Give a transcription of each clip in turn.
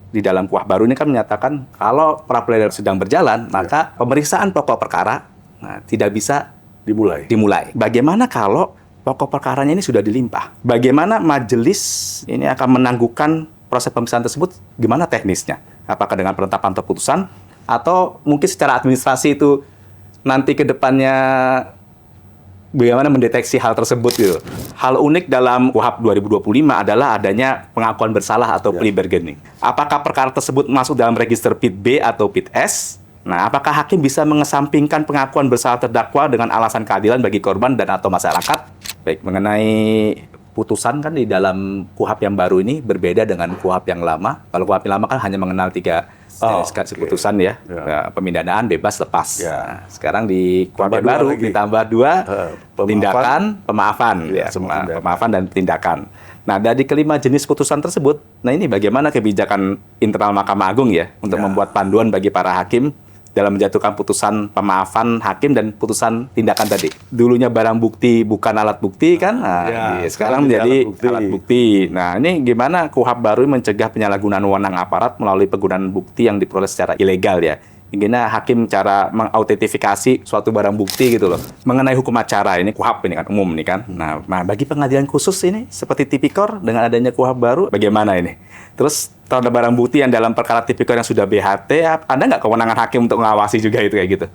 di dalam KUHP baru ini kan menyatakan kalau pra peradilan sedang berjalan, maka pemeriksaan pokok perkara tidak bisa dimulai. Bagaimana kalau pokok perkaranya ini sudah dilimpah? Bagaimana majelis ini akan menangguhkan proses pemeriksaan tersebut? Gimana teknisnya? Apakah dengan penetapan putusan atau mungkin secara administrasi itu nanti ke depannya bagaimana mendeteksi hal tersebut gitu. Hal unik dalam KUHP 2025 adalah adanya pengakuan bersalah atau plea bargaining. Apakah perkara tersebut masuk dalam register PIT B atau PIT S? Nah, apakah hakim bisa mengesampingkan pengakuan bersalah terdakwa dengan alasan keadilan bagi korban dan atau masyarakat? Baik, mengenai putusan kan di dalam KUHP yang baru ini berbeda dengan KUHP yang lama. Kalau KUHP yang lama kan hanya mengenal 3 putusan ya. Pemindanaan, bebas, lepas. Nah, sekarang di KUHP baru ditambah 2 tindakan, pemaafan. Pemaafan dan tindakan. Nah, dari kelima jenis putusan tersebut, nah ini bagaimana kebijakan internal Mahkamah Agung ya untuk membuat panduan bagi para hakim dalam menjatuhkan putusan pemaafan hakim dan putusan tindakan tadi. Dulunya barang bukti bukan alat bukti kan, sekarang menjadi alat bukti. Nah, ini gimana KUHP baru mencegah penyalahgunaan wewenang aparat melalui penggunaan bukti yang diperoleh secara ilegal ya. Gimana hakim cara mengautentifikasi suatu barang bukti gitu loh. Mengenai hukum acara ini KUHP ini kan umum nih kan. Nah, bagi pengadilan khusus ini seperti tipikor dengan adanya KUHP baru bagaimana ini? Terus terhadap barang bukti yang dalam perkara tipikor yang sudah BHT, ada nggak kewenangan hakim untuk mengawasi juga itu kayak gitu?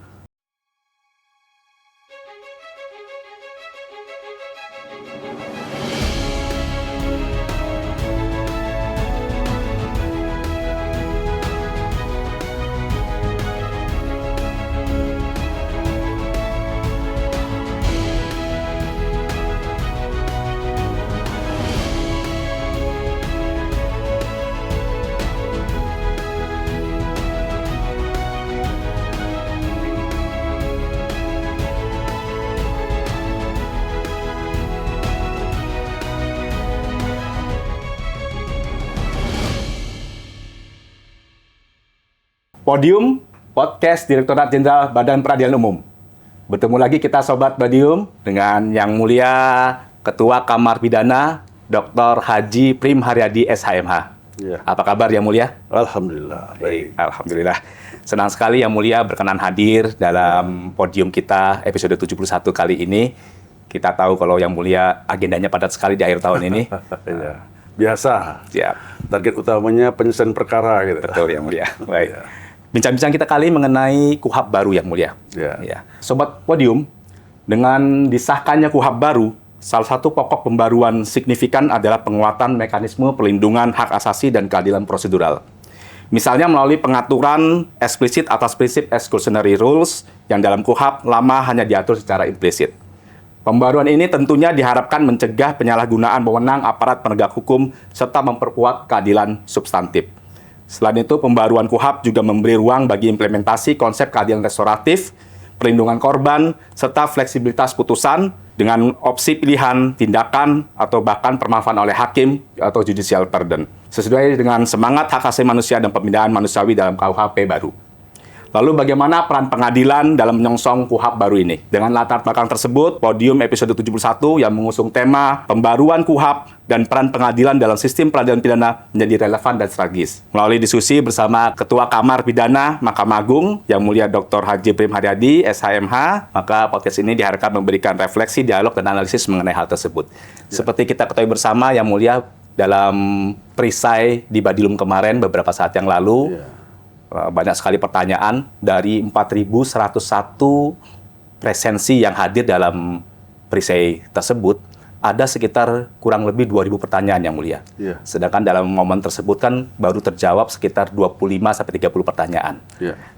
Podium Podcast Direktorat Jenderal Badan Peradilan Umum. Bertemu lagi kita Sobat Podium dengan Yang Mulia Ketua Kamar Pidana Dr. Haji Prim Haryadi SHMH. Ya. Apa kabar Yang Mulia? Alhamdulillah. Baik. Alhamdulillah. Senang sekali Yang Mulia berkenan hadir dalam podium kita episode 71 kali ini. Kita tahu kalau Yang Mulia agendanya padat sekali di akhir tahun ini. Ya. Biasa. Siap. Target utamanya penyelesaian perkara gitu. Betul Yang Mulia. Baik. Ya. Bincang-bincang kita kali mengenai KUHP baru Yang Mulia. Ya. Sobat Podium, dengan disahkannya KUHP baru, salah satu pokok pembaruan signifikan adalah penguatan mekanisme pelindungan hak asasi dan keadilan prosedural. Misalnya melalui pengaturan eksplisit atas prinsip exclusionary rules yang dalam KUHP lama hanya diatur secara implisit. Pembaruan ini tentunya diharapkan mencegah penyalahgunaan wewenang aparat penegak hukum serta memperkuat keadilan substantif. Selain itu, pembaruan KUHP juga memberi ruang bagi implementasi konsep keadilan restoratif, perlindungan korban, serta fleksibilitas putusan dengan opsi pilihan, tindakan, atau bahkan permaafan oleh hakim atau judicial pardon. Sesuai dengan semangat hak asasi manusia dan pemindahan manusiawi dalam KUHP baru. Lalu bagaimana peran pengadilan dalam menyongsong KUHP baru ini? Dengan latar belakang tersebut, Podium episode 71 yang mengusung tema pembaruan KUHP dan peran pengadilan dalam sistem peradilan pidana menjadi relevan dan strategis. Melalui diskusi bersama Ketua Kamar Pidana Mahkamah Agung, Yang Mulia Dr. Haji Prim Haryadi, SHMH, maka podcast ini diharapkan memberikan refleksi, dialog, dan analisis mengenai hal tersebut. Seperti kita ketahui bersama, Yang Mulia, dalam perisai di Badilum kemarin beberapa saat yang lalu, banyak sekali pertanyaan dari 4.101 presensi yang hadir dalam perisai tersebut. Ada sekitar kurang lebih 2.000 pertanyaan Yang Mulia. Sedangkan dalam momen tersebut kan baru terjawab sekitar 25-30 pertanyaan.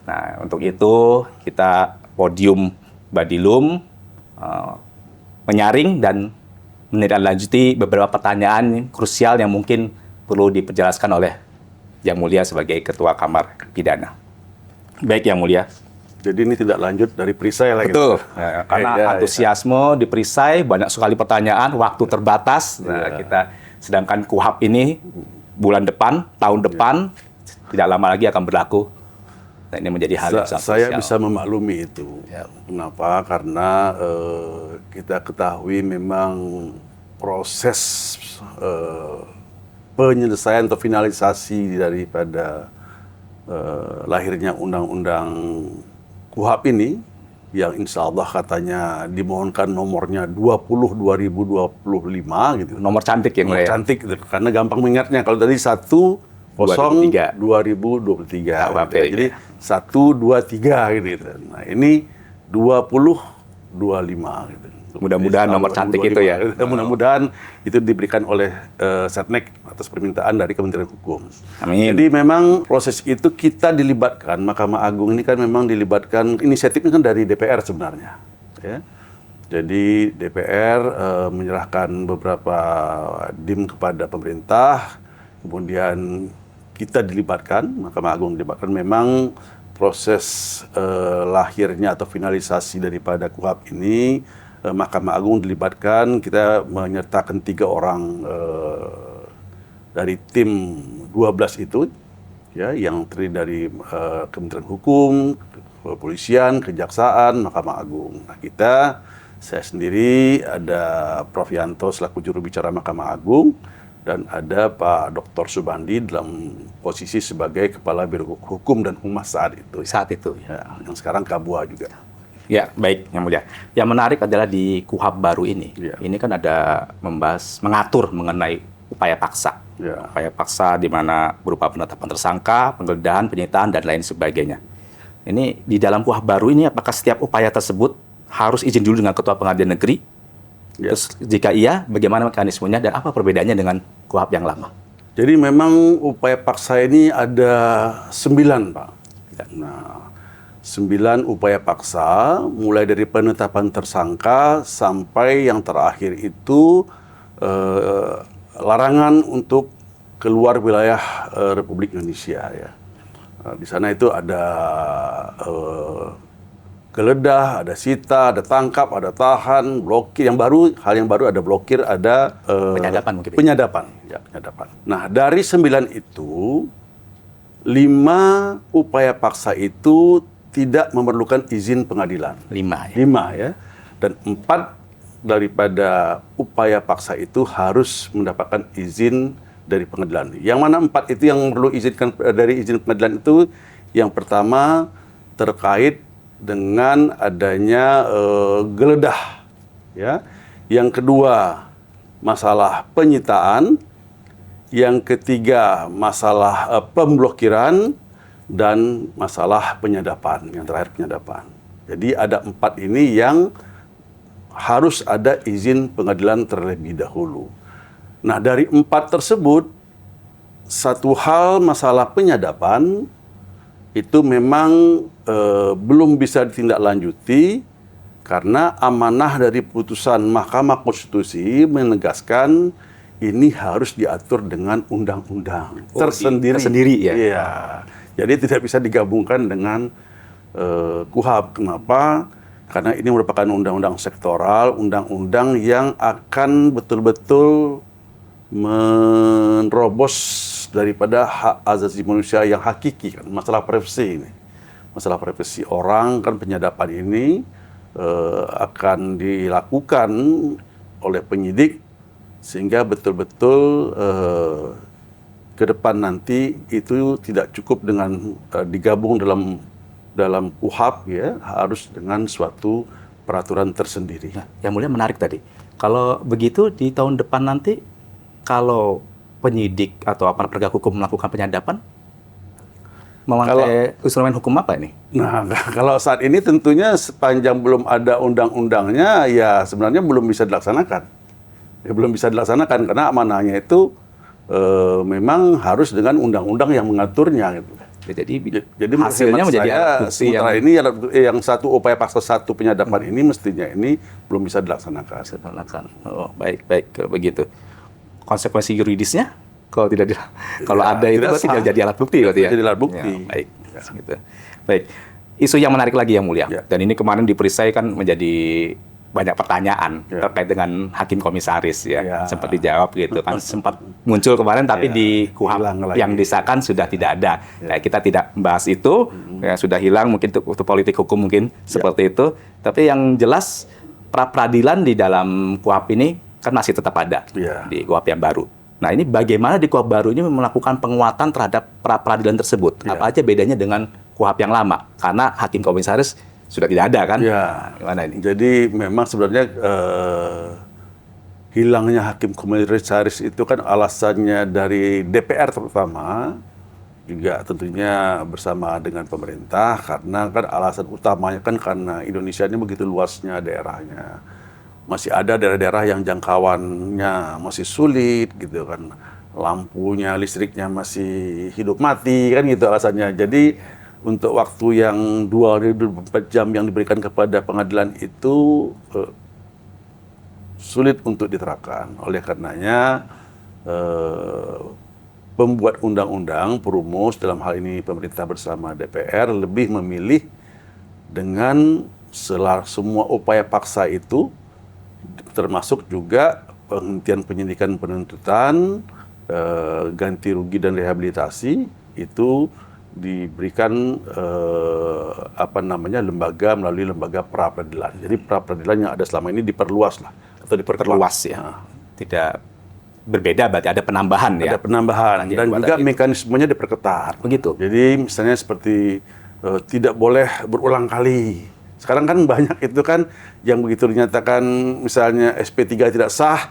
Nah, untuk itu kita Podium Badilum menyaring dan menindaklanjuti beberapa pertanyaan krusial yang mungkin perlu diperjelaskan oleh Yang Mulia sebagai Ketua Kamar Pidana. Baik Yang Mulia. Jadi ini tidak lanjut dari perisai lagi. Betul. Nah, karena antusiasme di perisai, banyak sekali pertanyaan, waktu terbatas. Nah, kita sedangkan KUHP ini bulan depan, tahun depan, tidak lama lagi akan berlaku. Nah, ini menjadi hal yang sangat saya bisa memaklumi itu. Kenapa? Karena kita ketahui memang proses penyelesaian atau finalisasi daripada lahirnya undang-undang KUHP ini, yang insya Allah katanya dimohonkan nomornya 20/2025 gitu. Nomor cantik ya, Nomor cantik gitu. Karena gampang mengingatnya. Kalau tadi 10/2023. Jadi 123 gitu. Nah, ini 20/25 gitu. Mudah-mudahan nomor cantik 2025. itu ya. Mudah-mudahan itu diberikan oleh Setnek atas permintaan dari Kementerian Hukum. Amin. Jadi memang proses itu kita dilibatkan, Mahkamah Agung ini kan memang dilibatkan, inisiatifnya kan dari DPR sebenarnya. Ya. Jadi DPR menyerahkan beberapa DIM kepada pemerintah, kemudian kita dilibatkan, Mahkamah Agung dilibatkan. Memang proses lahirnya atau finalisasi daripada KUHP ini, Mahkamah Agung dilibatkan, kita menyertakan 3 orang dari tim 12 itu, ya, yang terdiri dari Kementerian Hukum, Kepolisian, Kejaksaan, Mahkamah Agung. Nah, saya sendiri, ada Prof. Yanto selaku juru bicara Mahkamah Agung, dan ada Pak Dr. Subandi dalam posisi sebagai Kepala Biro Hukum dan Humas saat itu. Saat itu. Ya, yang sekarang Kabua juga. Ya, baik, Yang Mulia. Yang menarik adalah di KUHP baru ini. Ya. Ini kan ada mengatur mengenai upaya paksa. Ya. Upaya paksa di mana berupa penetapan tersangka, penggeledahan, penyitaan, dan lain sebagainya. Ini di dalam KUHP baru ini, apakah setiap upaya tersebut harus izin dulu dengan Ketua Pengadilan Negeri? Ya. Terus jika iya, bagaimana mekanismenya dan apa perbedaannya dengan KUHP yang lama? Jadi memang upaya paksa ini ada 9, Pak. Nah, 9 upaya paksa, mulai dari penetapan tersangka sampai yang terakhir itu larangan untuk keluar wilayah Republik Indonesia. Ya. Di sana itu ada geledah, ada sita, ada tangkap, ada tahan, blokir. Hal yang baru ada blokir, ada Penyadapan mungkin. Penyadapan. Ya, penyadapan. Nah, dari 9 itu, 5 upaya paksa itu tidak memerlukan izin pengadilan. 5 ya. 5 ya. Dan 4 daripada upaya paksa itu harus mendapatkan izin dari pengadilan. Yang mana 4 itu yang perlu dari izin pengadilan itu, yang pertama terkait dengan adanya geledah, ya. Yang kedua masalah penyitaan, yang ketiga masalah pemblokiran, dan masalah penyadapan, yang terakhir penyadapan. Jadi ada 4 ini yang harus ada izin pengadilan terlebih dahulu. Nah, dari 4 tersebut, satu hal masalah penyadapan itu memang belum bisa ditindaklanjuti karena amanah dari putusan Mahkamah Konstitusi menegaskan ini harus diatur dengan undang-undang tersendiri. Tersendiri ya. Iya. Jadi tidak bisa digabungkan dengan KUHP. Kenapa? Karena ini merupakan undang-undang sektoral, undang-undang yang akan betul-betul menerobos daripada hak asasi manusia yang hakiki. Kan? Masalah privasi ini. Masalah privasi orang, kan penyadapan ini akan dilakukan oleh penyidik sehingga betul-betul ke depan nanti itu tidak cukup dengan digabung dalam KUHP, ya, harus dengan suatu peraturan tersendiri. Nah, yang mulia menarik tadi. Kalau begitu di tahun depan nanti, kalau penyidik atau aparat penegak hukum melakukan penyadapan, memakai instrumen hukum apa ini? Nah, kalau saat ini tentunya sepanjang belum ada undang-undangnya, ya sebenarnya belum bisa dilaksanakan. Ya, belum bisa dilaksanakan karena amanahnya itu memang harus dengan undang-undang yang mengaturnya gitu. Jadi hasilnya menjadi alat bukti sementara ini yang satu upaya paksa satu penyadapan ini mestinya ini belum bisa dilaksanakan. Oh, baik kalau begitu. Konsekuensi yuridisnya kalau tidak kalau ada itu berarti tidak jadi alat bukti berarti ya. Jadi alat bukti. Ya, baik. Ya. Gitu. Baik. Isu yang menarik lagi yang mulia. Ya. Dan ini kemarin diperisai kan menjadi banyak pertanyaan terkait dengan hakim komisaris ya. Sempat dijawab gitu kan, sempat muncul kemarin tapi di KUHP yang disahkan sudah tidak ada. Nah, kita tidak membahas itu, ya, sudah hilang mungkin untuk politik hukum mungkin seperti itu. Tapi yang jelas pra peradilan di dalam KUHP ini kan masih tetap ada di KUHP yang baru. Nah, ini bagaimana di KUHP baru ini melakukan penguatan terhadap pra-peradilan tersebut? Apa aja bedanya dengan KUHP yang lama? Karena hakim komisaris sudah tidak ada kan? Ya, gimana ini? jadi memang sebenarnya hilangnya hakim komisaris itu kan alasannya dari DPR terutama, juga tentunya bersama dengan pemerintah, karena kan alasan utamanya kan karena Indonesia ini begitu luasnya daerahnya. Masih ada daerah-daerah yang jangkauannya masih sulit gitu kan. Lampunya, listriknya masih hidup mati kan gitu alasannya. Jadi untuk waktu yang 24 jam yang diberikan kepada pengadilan itu sulit untuk diterapkan. Oleh karenanya pembuat undang-undang, perumus dalam hal ini pemerintah bersama DPR lebih memilih dengan semua upaya paksa itu, termasuk juga penghentian penyidikan penuntutan, ganti rugi dan rehabilitasi itu diberikan lembaga melalui lembaga pra peradilan. Jadi pra peradilan yang ada selama ini diperluas lah atau Diperluas ya. Tidak berbeda berarti ada penambahan ya. Ada penambahan dan juga mekanismenya diperketat. Begitu. Jadi misalnya seperti tidak boleh berulang kali. Sekarang kan banyak itu kan yang begitu dinyatakan misalnya SP3 tidak sah,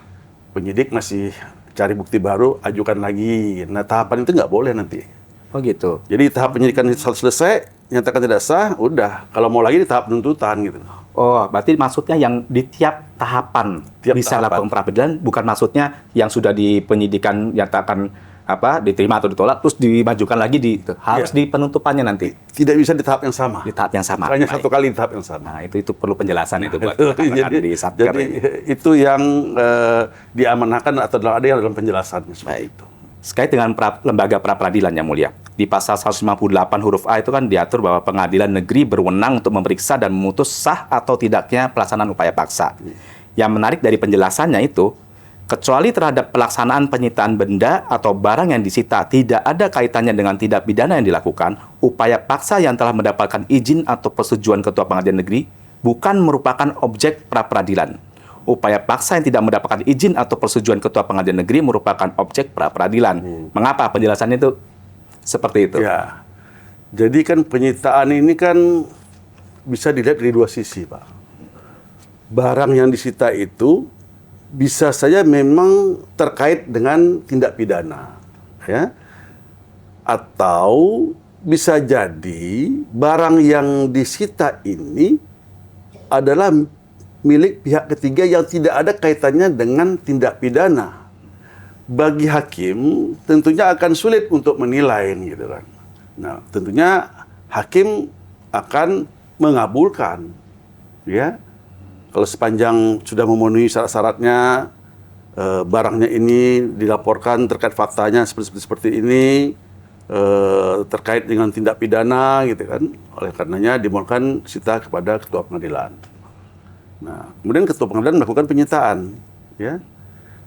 penyidik masih cari bukti baru, ajukan lagi. Nah, tahapan itu nggak boleh nanti. Oh gitu. Jadi tahap penyidikan selesai, nyatakan tidak sah, udah. Kalau mau lagi di tahap penuntutan gitu. Oh, berarti maksudnya yang di tiap tahapan bisa lakukan pra-peradilan, bukan maksudnya yang sudah di penyidikan nyatakan diterima atau ditolak terus dimajukan lagi harus di penutupannya nanti. Tidak bisa di tahap yang sama. Di tahap yang sama. Hanya satu kali di tahap yang sama. Nah, itu perlu penjelasan itu buat jadi, di Satker. Jadi itu yang diamanahkan atau ada yang dalam penjelasannya seperti itu. Sekait dengan lembaga pra-peradilan yang mulia. Di pasal 158 huruf A itu kan diatur bahwa pengadilan negeri berwenang untuk memeriksa dan memutus sah atau tidaknya pelaksanaan upaya paksa. Yang menarik dari penjelasannya itu, kecuali terhadap pelaksanaan penyitaan benda atau barang yang disita tidak ada kaitannya dengan tindak pidana yang dilakukan, upaya paksa yang telah mendapatkan izin atau persetujuan Ketua Pengadilan Negeri bukan merupakan objek pra-peradilan. Upaya paksa yang tidak mendapatkan izin atau persetujuan Ketua Pengadilan Negeri merupakan objek pra-peradilan. Mengapa penjelasannya itu seperti itu? Ya, jadi kan penyitaan ini kan bisa dilihat dari dua sisi, Pak. Barang yang disita itu bisa saja memang terkait dengan tindak pidana, ya, atau bisa jadi barang yang disita ini adalah milik pihak ketiga yang tidak ada kaitannya dengan tindak pidana. Bagi hakim tentunya akan sulit untuk menilai gitu kan. Nah, tentunya hakim akan mengabulkan, ya. Kalau sepanjang sudah memenuhi syarat-syaratnya, barangnya ini dilaporkan terkait faktanya seperti ini, terkait dengan tindak pidana gitu kan. Oleh karenanya dimohonkan sita kepada Ketua Pengadilan. Nah, kemudian Ketua Pengadilan melakukan penyitaan, ya.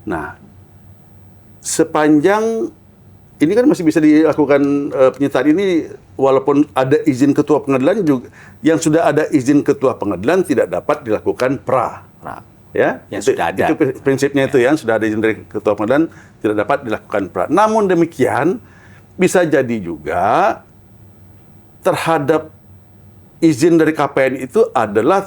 Nah, sepanjang ini kan masih bisa dilakukan penyitaan ini walaupun ada izin Ketua Pengadilan juga, yang sudah ada izin Ketua Pengadilan tidak dapat dilakukan pra. Ya, yang sudah ada. Itu prinsipnya itu ya, sudah ada izin dari Ketua Pengadilan tidak dapat dilakukan pra. Namun demikian bisa jadi juga terhadap izin dari KPN itu adalah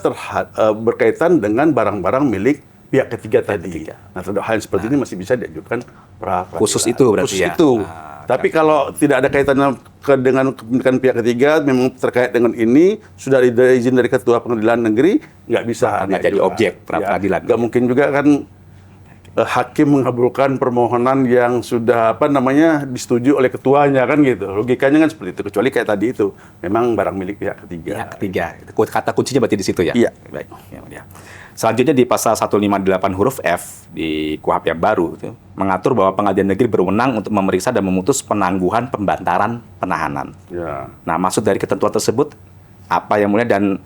berkaitan dengan barang-barang milik pihak ketiga tadi. Nah, terhadap hal seperti ini masih bisa diajukan pra-peradilan. Khusus itu berarti khusus ya? itu. Tapi kalau tidak ada kaitannya dengan kepemilikan pihak ketiga, memang terkait dengan ini, sudah ada izin dari Ketua Pengadilan Negeri, nggak bisa. Nggak jadi objek pra-peradilan. Nggak mungkin juga kan hakim mengabulkan permohonan yang sudah disetujui oleh ketuanya kan gitu. Logikanya kan seperti itu. Kecuali kayak tadi itu, memang barang milik pihak ketiga. Pihak ketiga. Kata kuncinya berarti di situ ya? Iya. Baik. Ya. Selanjutnya di pasal 158 huruf F di KUHP yang baru itu, mengatur bahwa pengadilan negeri berwenang untuk memeriksa dan memutus penangguhan pembantaran penahanan. Ya. Nah, maksud dari ketentuan tersebut apa yang mulia dan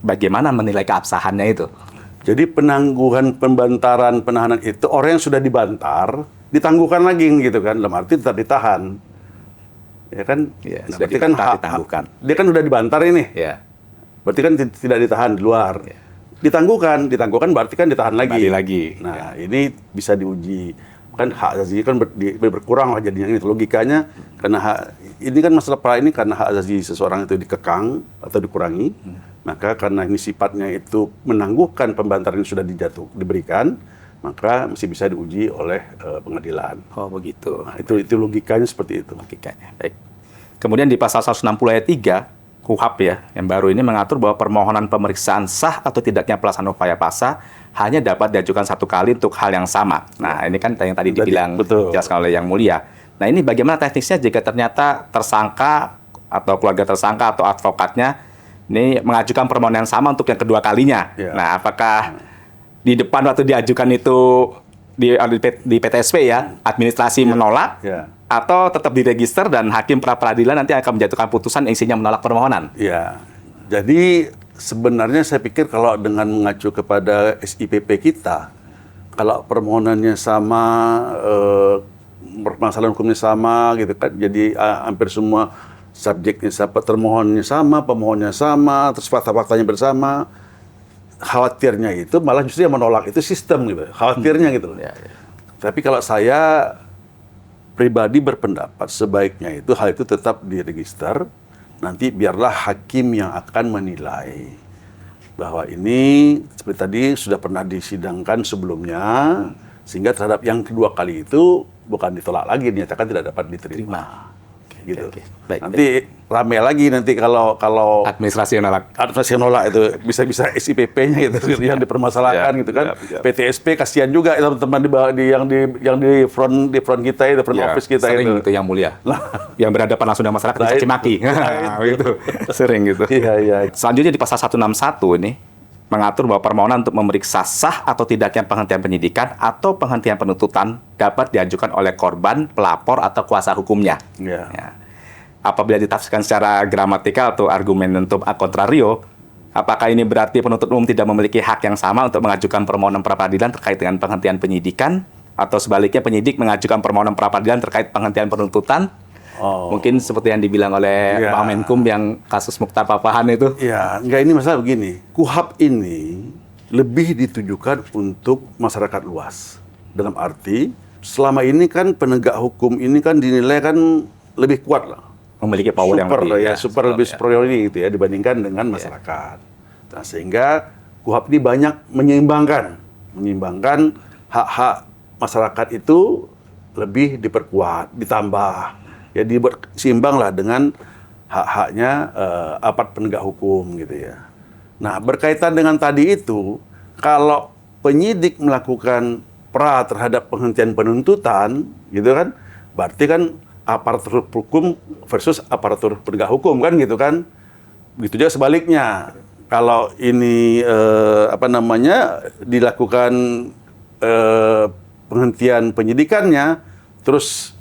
bagaimana menilai keabsahannya itu? Jadi penangguhan pembantaran penahanan itu orang yang sudah dibantar ditangguhkan lagi gitu kan, dalam arti tetap ditahan. Ya kan? Ya, nah, sudah berarti kan ditangguhkan. Dia kan sudah dibantar ini. Ya. Berarti kan tidak ditahan di luar. Ya. Ditangguhkan berarti kan ditahan lagi. Lagi. Nah, ini bisa diuji kan hak azazi kan berkurang lah jadinya itu logikanya, karena ini kan masalah pra ini karena hak azazi seseorang itu dikekang atau dikurangi, maka karena ini sifatnya itu menangguhkan pembantaran yang sudah diberikan, maka masih bisa diuji oleh pengadilan. Oh begitu. Nah, itu logikanya seperti itu. Logikanya. Baik. Kemudian di pasal 160 ayat 3 KUHP ya, yang baru ini mengatur bahwa permohonan pemeriksaan sah atau tidaknya pelaksanaan upaya paksa hanya dapat diajukan satu kali untuk hal yang sama. Nah, ini kan yang tadi dibilang dijelaskan oleh Yang Mulia. Nah, ini bagaimana teknisnya jika ternyata tersangka atau keluarga tersangka atau advokatnya ini mengajukan permohonan yang sama untuk yang kedua kalinya. Ya. Nah, apakah di depan waktu diajukan itu di PTSP ya, administrasi menolak, atau tetap diregister dan hakim pra peradilan nanti akan menjatuhkan putusan yang isinya menolak permohonan? Ya, jadi sebenarnya saya pikir kalau dengan mengacu kepada SIPP kita, kalau permohonannya sama, permasalahan hukumnya sama, gitu kan, jadi hampir semua subjeknya sama, termohonnya sama, pemohonnya sama, terus fakta-faktanya bersama, khawatirnya itu malah justru yang menolak itu sistem gitu, khawatirnya gitu. Tapi kalau saya pribadi berpendapat sebaiknya itu hal itu tetap diregister, nanti biarlah hakim yang akan menilai bahwa ini seperti tadi sudah pernah disidangkan sebelumnya, sehingga terhadap yang kedua kali itu bukan ditolak lagi, dinyatakan tidak dapat diterima. Gitu. Baik, nanti rame lagi nanti kalau administrasi yang nolak itu bisa SIPP-nya gitu yang dipermasalahkan gitu kan. PTSP kasihan juga teman-teman yang di front kita itu, front office kita sering itu. Yang Mulia. Yang berhadapan langsung dengan masyarakat dicaci maki. Gitu. Sering gitu. Iya. Selanjutnya di pasal 161 ini mengatur bahwa permohonan untuk memeriksa sah atau tidaknya penghentian penyidikan atau penghentian penuntutan dapat diajukan oleh korban, pelapor, atau kuasa hukumnya. Ya. Apabila ditafsirkan secara gramatikal atau argumentum ad contrario, apakah ini berarti penuntut umum tidak memiliki hak yang sama untuk mengajukan permohonan pra-peradilan terkait dengan penghentian penyidikan, atau sebaliknya penyidik mengajukan permohonan pra-peradilan terkait penghentian penuntutan? Mungkin seperti yang dibilang oleh Pak Menkum yang kasus Mukhtar Papahan itu. Ya, enggak, ini masalah begini. KUHP ini lebih ditujukan untuk masyarakat luas. Dalam arti, selama ini kan penegak hukum ini kan dinilai kan lebih kuat lah. Memiliki power yang lebih. Lebih superior gitu ya dibandingkan dengan masyarakat. Nah, sehingga KUHP ini banyak menyeimbangkan hak-hak masyarakat itu lebih diperkuat, ditambah. Ya dibuat seimbang lah dengan hak-haknya aparat penegak hukum gitu ya. Nah, berkaitan dengan tadi itu, kalau penyidik melakukan pra terhadap penghentian penuntutan, gitu kan, berarti kan aparatur hukum versus aparatur penegak hukum kan gitu kan. Begitu juga sebaliknya. Kalau ini dilakukan penghentian penyidikannya, terus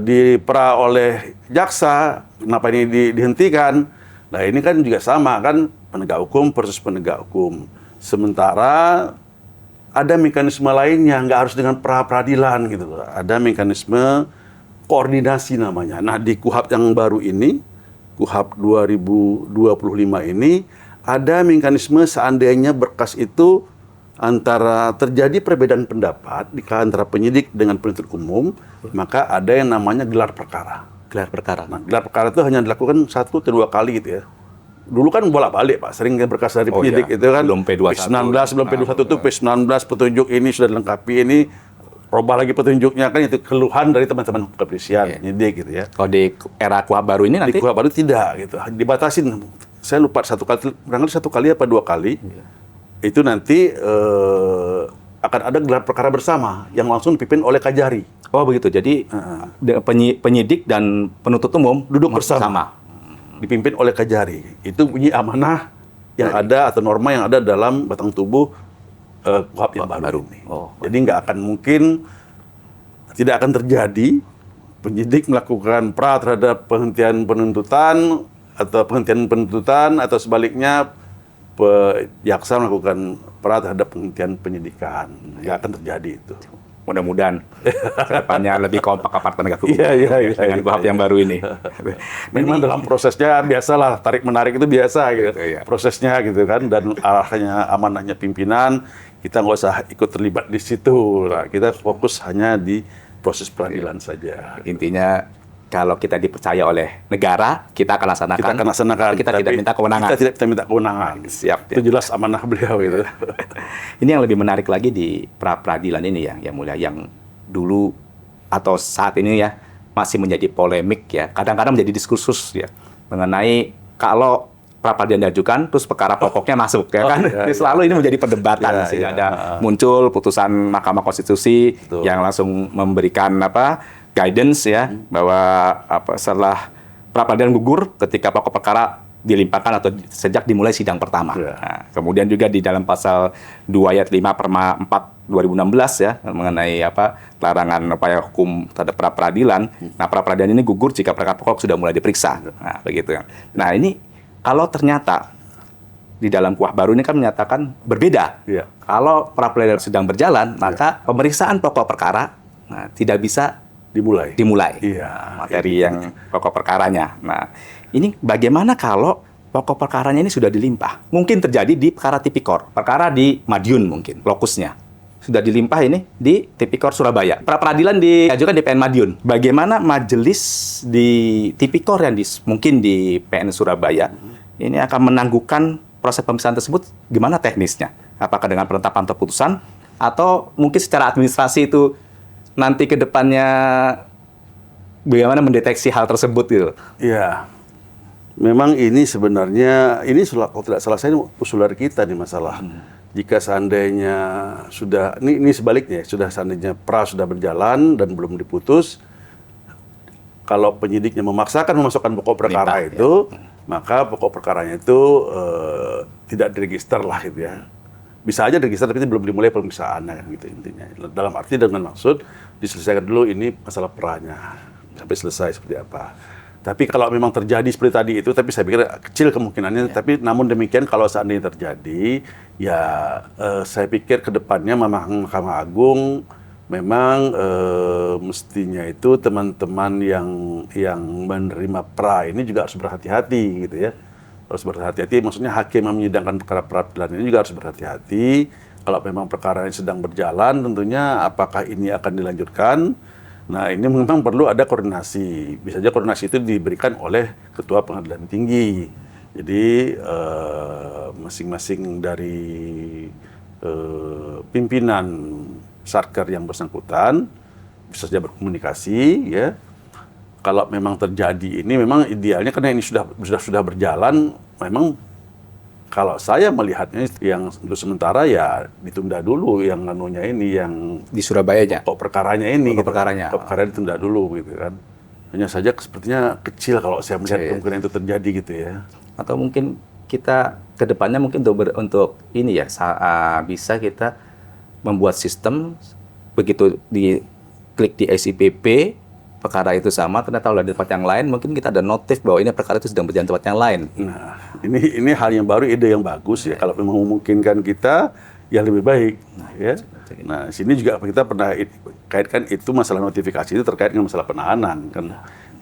dipera oleh jaksa, kenapa ini dihentikan? Nah, ini kan juga sama kan, penegak hukum versus penegak hukum. Sementara ada mekanisme lainnya, nggak harus dengan pra-peradilan gitu. Ada mekanisme koordinasi namanya. Nah, di KUHP yang baru ini, KUHP 2025 ini, ada mekanisme seandainya berkas itu antara terjadi perbedaan pendapat di antara penyidik dengan penuntut umum, maka ada yang namanya gelar perkara. Gelar perkara. Nah, gelar perkara itu hanya dilakukan 1 atau 2 kali gitu ya. Dulu kan bolak-balik Pak, sering berkas dari penyidik itu kan. Belum P21. Belum P21 itu P19 petunjuk ini sudah dilengkapi, ini robah lagi petunjuknya, kan itu keluhan dari teman-teman kepolisian, penyidik gitu ya. Kalau di era KUHP baru ini nanti? Di KUHP baru tidak gitu, dibatasin. Saya lupa 1 kali, barangkali 1 kali apa 2 kali. Itu nanti akan ada gelar perkara bersama yang langsung dipimpin oleh Kajari. Oh begitu, jadi penyidik dan penuntut umum duduk bersama. Dipimpin oleh Kajari. Itu bunyi amanah yang ada atau norma yang ada dalam batang tubuh KUHP yang baru ini. Jadi nggak akan mungkin, tidak akan terjadi penyidik melakukan pra terhadap penghentian penuntutan atau sebaliknya jaksa melakukan pra terhadap penghentian penyidikan. Nggak akan terjadi itu. Mudah-mudahan kedepannya lebih kompak aparat penegak hukum dengan KUHP yang baru ini. Memang dalam prosesnya biasalah, tarik menarik itu biasa gitu. Prosesnya gitu kan, dan arahnya amanahnya pimpinan kita nggak usah ikut terlibat di situ. Nah, kita fokus hanya di proses peradilan saja. Intinya kalau kita dipercaya oleh negara, kita akan laksanakan. Kita akan laksanakan. Kita tidak minta kewenangan. Kita tidak minta kewenangan. Siap. Itu jelas amanah beliau gitu. Ini yang lebih menarik lagi di pra-peradilan ini ya, yang mulia, yang dulu atau saat ini ya masih menjadi polemik ya. Kadang-kadang menjadi diskursus ya mengenai kalau pra-peradilan diajukan, terus perkara pokoknya masuk ya kan. Iya, Ini selalu ini menjadi perdebatan sehingga ada muncul putusan Mahkamah Konstitusi yang langsung memberikan guidance ya bahwa setelah pra-peradilan gugur ketika pokok perkara dilimpahkan atau sejak dimulai sidang pertama. Nah, kemudian juga di dalam pasal 2 ayat 5 Perma 4 2016 ya mengenai larangan upaya hukum terhadap pra-peradilan. Nah, pra-peradilan ini gugur jika perkara pokok sudah mulai diperiksa. Nah, begitu ya. Nah, ini kalau ternyata di dalam KUHP baru ini kan menyatakan berbeda. Kalau pra-peradilan sedang berjalan, maka pemeriksaan pokok perkara tidak bisa dimulai. Materi yang pokok perkaranya. Nah, ini bagaimana kalau pokok perkaranya ini sudah dilimpah? Mungkin terjadi di perkara tipikor, perkara di Madiun mungkin, lokusnya. Sudah dilimpah ini di tipikor Surabaya. Pra-peradilan diajukan di PN Madiun. Bagaimana majelis di tipikor yang mungkin di PN Surabaya ini akan menangguhkan proses pemeriksaan tersebut? Gimana teknisnya? Apakah dengan penetapan keputusan atau mungkin secara administrasi itu nanti ke depannya bagaimana mendeteksi hal tersebut gitu? Iya. Memang ini sebenarnya, kalau tidak salah saya usul dari kita nih masalah. Jika seandainya sudah, ini sebaliknya, sudah seandainya pra sudah berjalan dan belum diputus, kalau penyidiknya memaksakan memasukkan pokok perkara maka pokok perkaranya itu tidak diregister lah gitu ya. Bisa aja diregister tapi belum dimulai pemeriksaannya kan gitu intinya. Dalam arti dengan maksud diselesaikan dulu ini masalah peranya sampai selesai seperti apa. Tapi kalau memang terjadi seperti tadi itu, tapi saya pikir kecil kemungkinannya. Tapi namun demikian kalau seandainya terjadi, ya saya pikir ke depannya Mahkamah Agung memang mestinya itu teman-teman yang menerima pra ini juga harus berhati-hati gitu ya. Harus berhati-hati, maksudnya hakim yang menyidangkan perkara peradilan ini juga harus berhati-hati. Kalau memang perkara ini sedang berjalan, tentunya apakah ini akan dilanjutkan. Nah, ini memang perlu ada koordinasi. Bisa saja koordinasi itu diberikan oleh Ketua Pengadilan Tinggi. Jadi, masing-masing dari pimpinan Satker yang bersangkutan bisa saja berkomunikasi, ya. Kalau memang terjadi ini, memang idealnya karena ini sudah berjalan, memang kalau saya melihatnya yang untuk sementara ya ditunda dulu yang anunya ini, yang di Surabayanya. Pokok perkaranya ini. Pokok perkaranya. Pokok perkara ditunda dulu gitu kan. Hanya saja sepertinya kecil kalau saya melihat kemungkinan itu terjadi gitu ya. Atau mungkin kita ke depannya mungkin untuk ini ya bisa kita membuat sistem begitu diklik di SIPP perkara itu sama, ternyata kalau di tempat yang lain, mungkin kita ada notif bahwa ini perkara itu sedang berjalan di tempat yang lain. Nah, ini hal yang baru, ide yang bagus ya. Kalau memang memungkinkan kita, ya lebih baik. Ya. Nah, sini juga kita pernah kaitkan itu masalah notifikasi itu terkait dengan masalah penahanan. Kan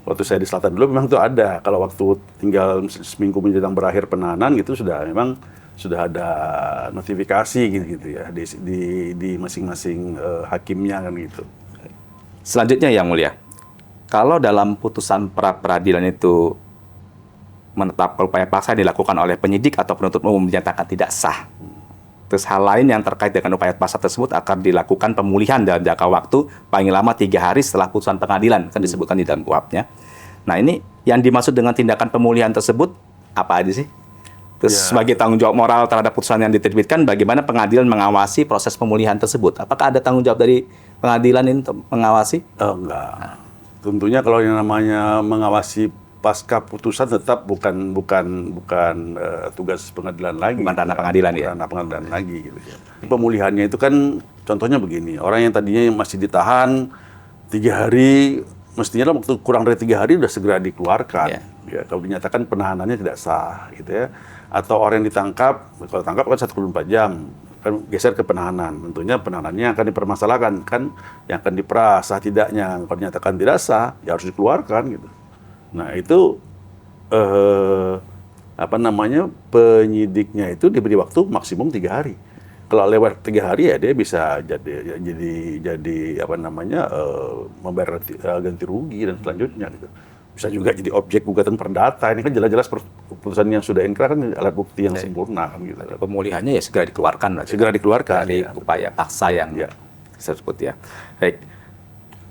waktu saya di Selatan dulu memang itu ada. Kalau waktu tinggal seminggu menjelang berakhir penahanan gitu sudah ada notifikasi gitu ya di masing-masing hakimnya kan gitu. Selanjutnya Yang Mulia, kalau dalam putusan pra-peradilan itu menetapkan upaya paksa dilakukan oleh penyidik atau penuntut umum dinyatakan tidak sah, terus hal lain yang terkait dengan upaya paksa tersebut akan dilakukan pemulihan dalam jangka waktu paling lama 3 hari setelah putusan pengadilan, kan disebutkan di dalam KUHP-nya. Nah, ini yang dimaksud dengan tindakan pemulihan tersebut apa aja sih? Terus sebagai tanggung jawab moral terhadap putusan yang diterbitkan, bagaimana pengadilan mengawasi proses pemulihan tersebut? Apakah ada tanggung jawab dari pengadilan ini untuk mengawasi? Enggak. Tentunya kalau yang namanya mengawasi pasca putusan tetap bukan tugas pengadilan lagi. Bukan ranah pengadilan ya? Ranah pengadilan lagi gitu ya. Pemulihannya itu kan contohnya begini, orang yang tadinya masih ditahan 3 hari, mestinya dalam waktu kurang dari 3 hari sudah segera dikeluarkan. Ya, kalau dinyatakan penahanannya tidak sah gitu ya. Atau orang yang ditangkap, kalau tangkap kan 1/24 jam, kan geser ke penahanan. Tentunya penahanannya akan dipermasalahkan, kan yang akan diperas sah tidaknya. Kalau dinyatakan tidak sah, ya harus dikeluarkan gitu. Nah, itu penyidiknya itu diberi waktu maksimum 3 hari. Kalau lewat 3 hari ya dia bisa jadi apa namanya membayar ganti rugi dan selanjutnya gitu. Bisa juga jadi objek gugatan perdata. Ini kan jelas-jelas putusan yang sudah inkrah kan alat bukti yang sempurna kan gitu. Pemulihannya ya segera dikeluarkan. Segera dikeluarkan dari upaya paksa yang tersebut ya. Baik.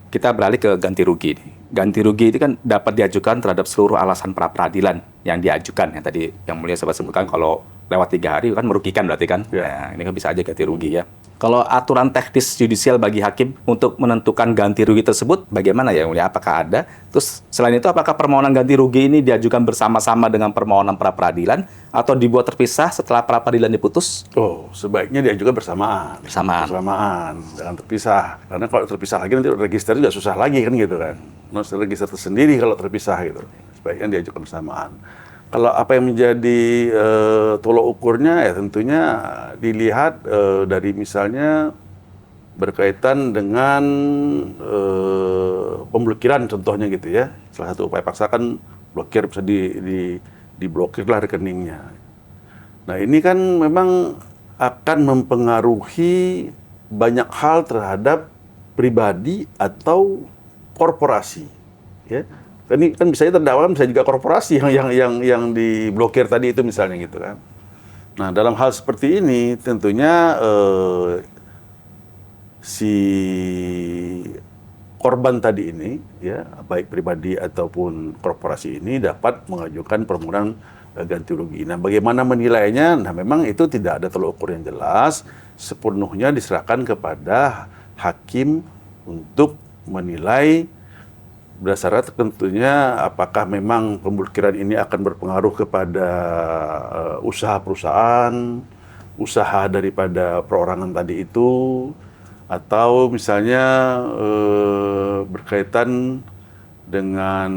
Kita beralih ke ganti rugi. Ganti rugi itu kan dapat diajukan terhadap seluruh alasan pra peradilan yang diajukan. Yang tadi yang mulia sempat sebutkan kalau lewat 3 hari kan merugikan berarti kan. Nah, ini kan bisa aja ganti rugi ya. Kalau aturan teknis judisial bagi hakim untuk menentukan ganti rugi tersebut bagaimana ya mulia? Apakah ada? Terus selain itu apakah permohonan ganti rugi ini diajukan bersama-sama dengan permohonan pra peradilan atau dibuat terpisah setelah pra peradilan diputus? Oh, sebaiknya diajukan bersamaan. Bersamaan, jangan terpisah. Karena kalau terpisah lagi nanti register juga susah lagi kan gitu kan. Harus register tersendiri kalau terpisah gitu. Sebaiknya diajukan bersamaan. Kalau apa yang menjadi tolok ukurnya ya tentunya dilihat dari misalnya berkaitan dengan pemblokiran contohnya gitu ya. Salah satu upaya paksa kan blokir, bisa diblokir lah rekeningnya. Nah ini kan memang akan mempengaruhi banyak hal terhadap pribadi atau korporasi, ya. Ini kan bisa terdakwa bisa juga korporasi yang diblokir tadi itu misalnya gitu kan. Nah dalam hal seperti ini tentunya si korban tadi ini ya baik pribadi ataupun korporasi ini dapat mengajukan permohonan ganti rugi. Nah bagaimana menilainya? Nah memang itu tidak ada tolak ukur yang jelas, sepenuhnya diserahkan kepada hakim untuk menilai berdasarkan tentunya apakah memang pemblokiran ini akan berpengaruh kepada usaha perusahaan, usaha daripada perorangan tadi itu, atau misalnya berkaitan dengan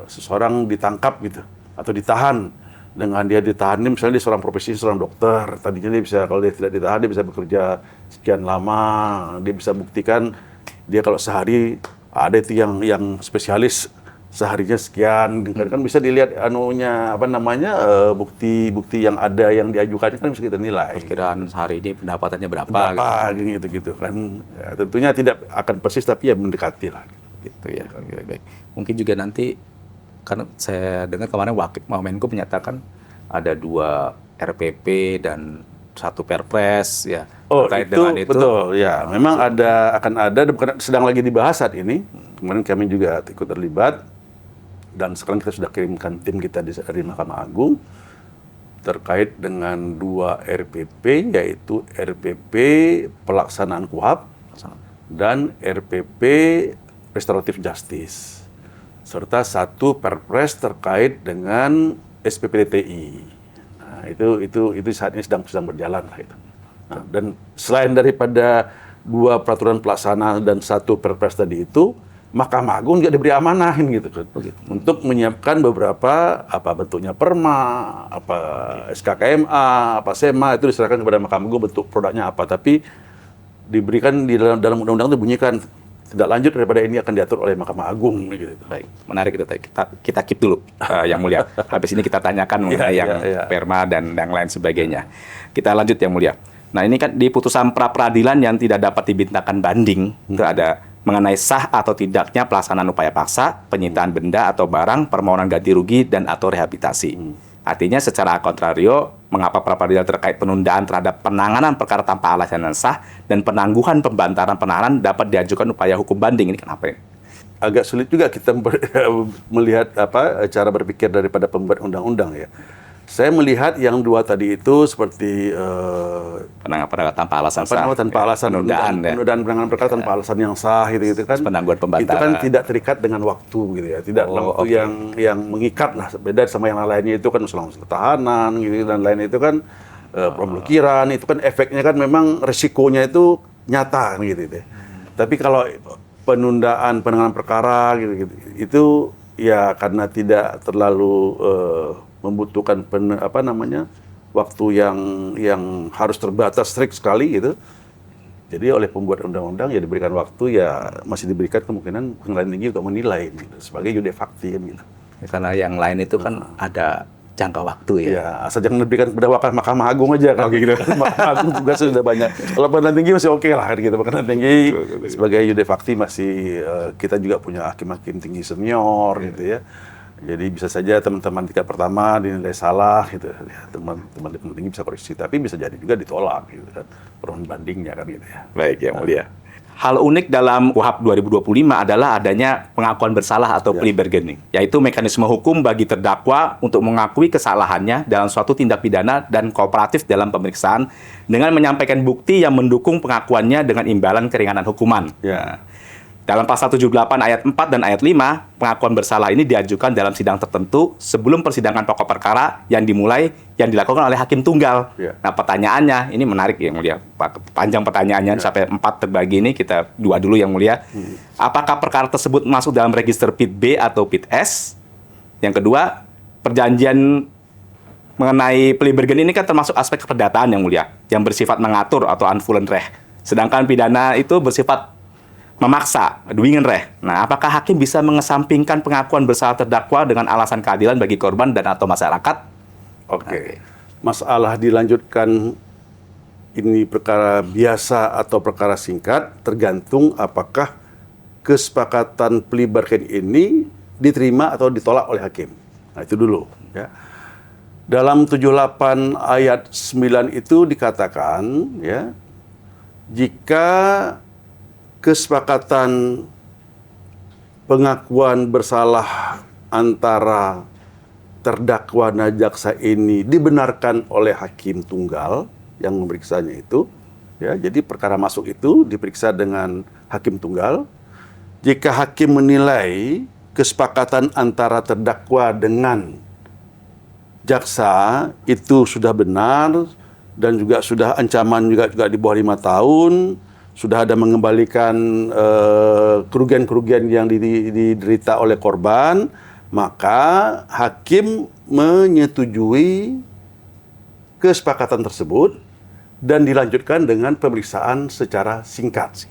seseorang ditangkap gitu, atau ditahan. Dengan dia ditahan ini misalnya dia seorang profesi, seorang dokter, tadinya dia bisa, kalau dia tidak ditahan dia bisa bekerja sekian lama, dia bisa buktikan dia kalau sehari ada itu yang spesialis seharinya sekian, kan bisa dilihat anunya apa namanya bukti-bukti yang ada yang diajukan kan bisa kita nilai. Perkiraan sehari ini pendapatannya berapa gitu kan. Ya, tentunya tidak akan persis tapi ya mendekati lah. Gitu ya. Baik. Mungkin juga nanti karena saya dengar kemarin Menko menyatakan ada 2 RPP dan 1 Perpres ya. Oh itu betul ya. Memang akan ada sedang lagi dibahas saat ini. Kemarin kami juga ikut terlibat dan sekarang kita sudah kirimkan tim kita di Mahkamah Agung terkait dengan 2 RPP yaitu RPP pelaksanaan KUHP dan RPP restoratif justice serta 1 Perpres terkait dengan SPPDTI. Nah, itu saat ini sedang berjalan lah itu. Nah, dan selain daripada 2 peraturan pelaksana dan 1 Perpres tadi itu, Mahkamah Agung juga diberi amanah gitu kan, untuk menyiapkan beberapa apa bentuknya perma, apa SKKMA, apa SEMA itu diserahkan kepada Mahkamah Agung bentuk produknya apa, tapi diberikan di dalam undang-undang itu bunyikan tidak lanjut daripada ini akan diatur oleh Mahkamah Agung gitu. Baik, menarik itu. Kita keep dulu Yang Mulia. Habis ini kita tanyakan mengenai perma dan yang lain sebagainya. Kita lanjut Yang Mulia. Nah, ini kan di putusan pra peradilan yang tidak dapat dibintakan banding itu ada mengenai sah atau tidaknya pelaksanaan upaya paksa, penyitaan benda atau barang, permohonan ganti rugi dan atau rehabilitasi. Artinya secara kontrario, mengapa pra peradilan terkait penundaan terhadap penanganan perkara tanpa alasan yang sah dan penangguhan pembantaran penahanan dapat diajukan upaya hukum banding, ini kenapa ya? Agak sulit juga kita melihat cara berpikir daripada pembuat undang-undang ya. Saya melihat yang 2 tadi itu seperti penanganan tanpa alasan sah, tanpa alasan, penundaan penanganan perkara tanpa alasan yang sah gitu kan. Penangguhan pembantaran. Itu kan tidak terikat dengan waktu gitu ya, tidak waktu yang mengikat lah. Beda sama yang lainnya itu kan selama tahanan gitu dan lain itu kan pemblokiran itu kan efeknya kan memang resikonya itu nyata gitu. Tapi kalau penundaan penanganan perkara gitu itu ya karena tidak terlalu membutuhkan waktu yang harus terbatas strict sekali gitu. Jadi oleh pembuat undang-undang ya diberikan waktu ya masih diberikan kemungkinan pengadilan tinggi untuk menilai gitu, sebagai judek fakti kan gitu. Ya, karena yang lain itu kan ada jangka waktu ya. Ya, asal jangan diberikan kepada Mahkamah Agung aja kan. Oke, gitu. Mahkamah Agung juga sudah banyak. Kalau pengadilan tinggi masih oke lah kan gitu. Pengadilan tinggi sebagai Yude Fakti masih kita juga punya hakim-hakim tinggi senior gitu ya. Jadi bisa saja teman-teman tingkat pertama dinilai salah gitu. Ya, teman-teman tinggi bisa koreksi, tapi bisa jadi juga ditolak gitu kan. Permohonan bandingnya kan gitu ya. Baik, Yang Mulia. Hal unik dalam KUHP 2025 adalah adanya pengakuan bersalah atau plea bargaining, yaitu mekanisme hukum bagi terdakwa untuk mengakui kesalahannya dalam suatu tindak pidana dan kooperatif dalam pemeriksaan dengan menyampaikan bukti yang mendukung pengakuannya dengan imbalan keringanan hukuman. Ya. Dalam pasal 78 ayat 4 dan ayat 5, pengakuan bersalah ini diajukan dalam sidang tertentu sebelum persidangan pokok perkara yang dilakukan oleh hakim tunggal. Ya. Nah, pertanyaannya, ini menarik Yang Mulia. Panjang pertanyaannya, sampai 4 terbagi ini, kita 2 dulu Yang Mulia. Apakah perkara tersebut masuk dalam register PIT B atau PIT S? Yang kedua, perjanjian mengenai plea bargain ini kan termasuk aspek keperdataan Yang Mulia, yang bersifat mengatur atau unvolent reh. Sedangkan pidana itu bersifat memaksa, duwingen reh. Nah, apakah hakim bisa mengesampingkan pengakuan bersalah terdakwa dengan alasan keadilan bagi korban dan atau masyarakat? Oke. Masalah dilanjutkan ini perkara biasa atau perkara singkat tergantung apakah kesepakatan plea bargain ini diterima atau ditolak oleh hakim. Nah, itu dulu ya. Dalam 78 ayat 9 itu dikatakan ya, jika kesepakatan pengakuan bersalah antara terdakwa dan jaksa ini dibenarkan oleh hakim tunggal yang memeriksanya itu, ya, jadi perkara masuk itu diperiksa dengan hakim tunggal. Jika hakim menilai kesepakatan antara terdakwa dengan jaksa itu sudah benar dan juga sudah ancaman juga di bawah 5 tahun, sudah ada mengembalikan kerugian-kerugian yang diderita oleh korban, maka hakim menyetujui kesepakatan tersebut dan dilanjutkan dengan pemeriksaan secara singkat.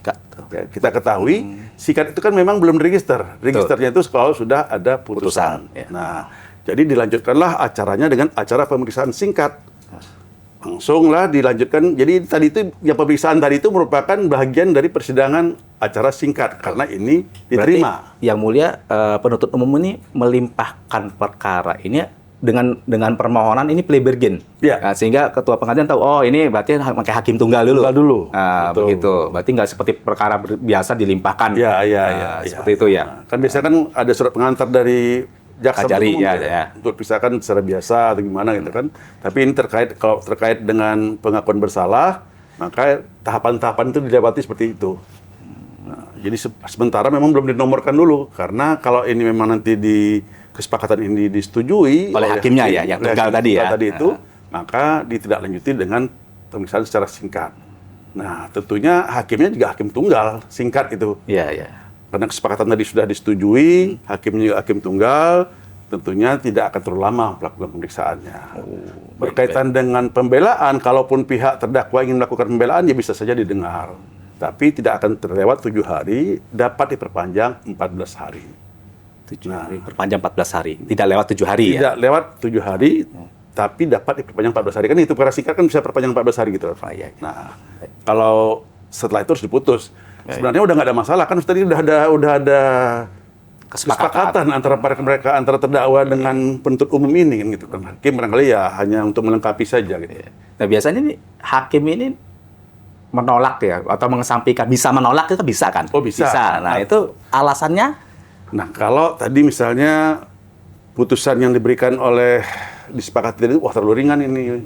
Ya, kita ketahui, singkat itu kan memang belum diregister. Registernya itu kalau sudah ada putusan. Ya. Nah, jadi dilanjutkanlah acaranya dengan acara pemeriksaan singkat. Langsunglah dilanjutkan. Jadi tadi itu yang pemeriksaan tadi itu merupakan bagian dari persidangan acara singkat karena ini diterima. Berarti, Yang Mulia, penuntut umum ini melimpahkan perkara ini dengan permohonan ini plea bargain. Ya. Nah, sehingga ketua pengadilan tahu, oh ini berarti pakai hakim tunggal dulu. Tunggal dulu. Nah, begitu. Berarti nggak seperti perkara biasa dilimpahkan. Ya. Seperti itu ya. Nah, kan biasanya kan ada surat pengantar dari jaksa Kajari, umum ya. untuk pisahkan secara biasa atau gimana gitu kan. Tapi ini kalau terkait dengan pengakuan bersalah, maka tahapan-tahapan itu dilewati seperti itu. Nah, jadi sementara memang belum dinomorkan dulu karena kalau ini memang nanti di kesepakatan ini disetujui oleh hakimnya ya, yang tunggal tadi ya. Itu, maka ditindaklanjuti dengan pemeriksaan secara singkat. Nah, tentunya hakimnya juga hakim tunggal, singkat itu. Iya. Karena kesepakatan tadi sudah disetujui, hakimnya juga hakim tunggal, tentunya tidak akan terlalu lama melakukan pemeriksaannya. Berkaitan dengan pembelaan, kalaupun pihak terdakwa ingin melakukan pembelaan, ya bisa saja didengar. Tapi tidak akan terlewat 7 hari, dapat diperpanjang 14 hari. 7 hari, perpanjang 14 hari. Tidak lewat 7 hari ya? Tidak lewat 7 hari, tapi dapat diperpanjang 14 hari. Kan itu perkara singkat kan bisa perpanjang 14 hari gitu. Iya. Nah, kalau setelah itu harus diputus. Sebenarnya udah nggak ada masalah kan tadi udah ada kesepakatan antara terdakwa dengan penuntut umum ini kan gitu kan. Hakim barangkali ya hanya untuk melengkapi saja gitu. Nah, biasanya nih hakim ini menolak ya atau mengesampingkan, bisa menolak itu bisa kan? Oh, bisa. Nah, itu alasannya? Nah, kalau tadi misalnya putusan yang diberikan oleh disepakati tadi, wah terlalu ringan ini,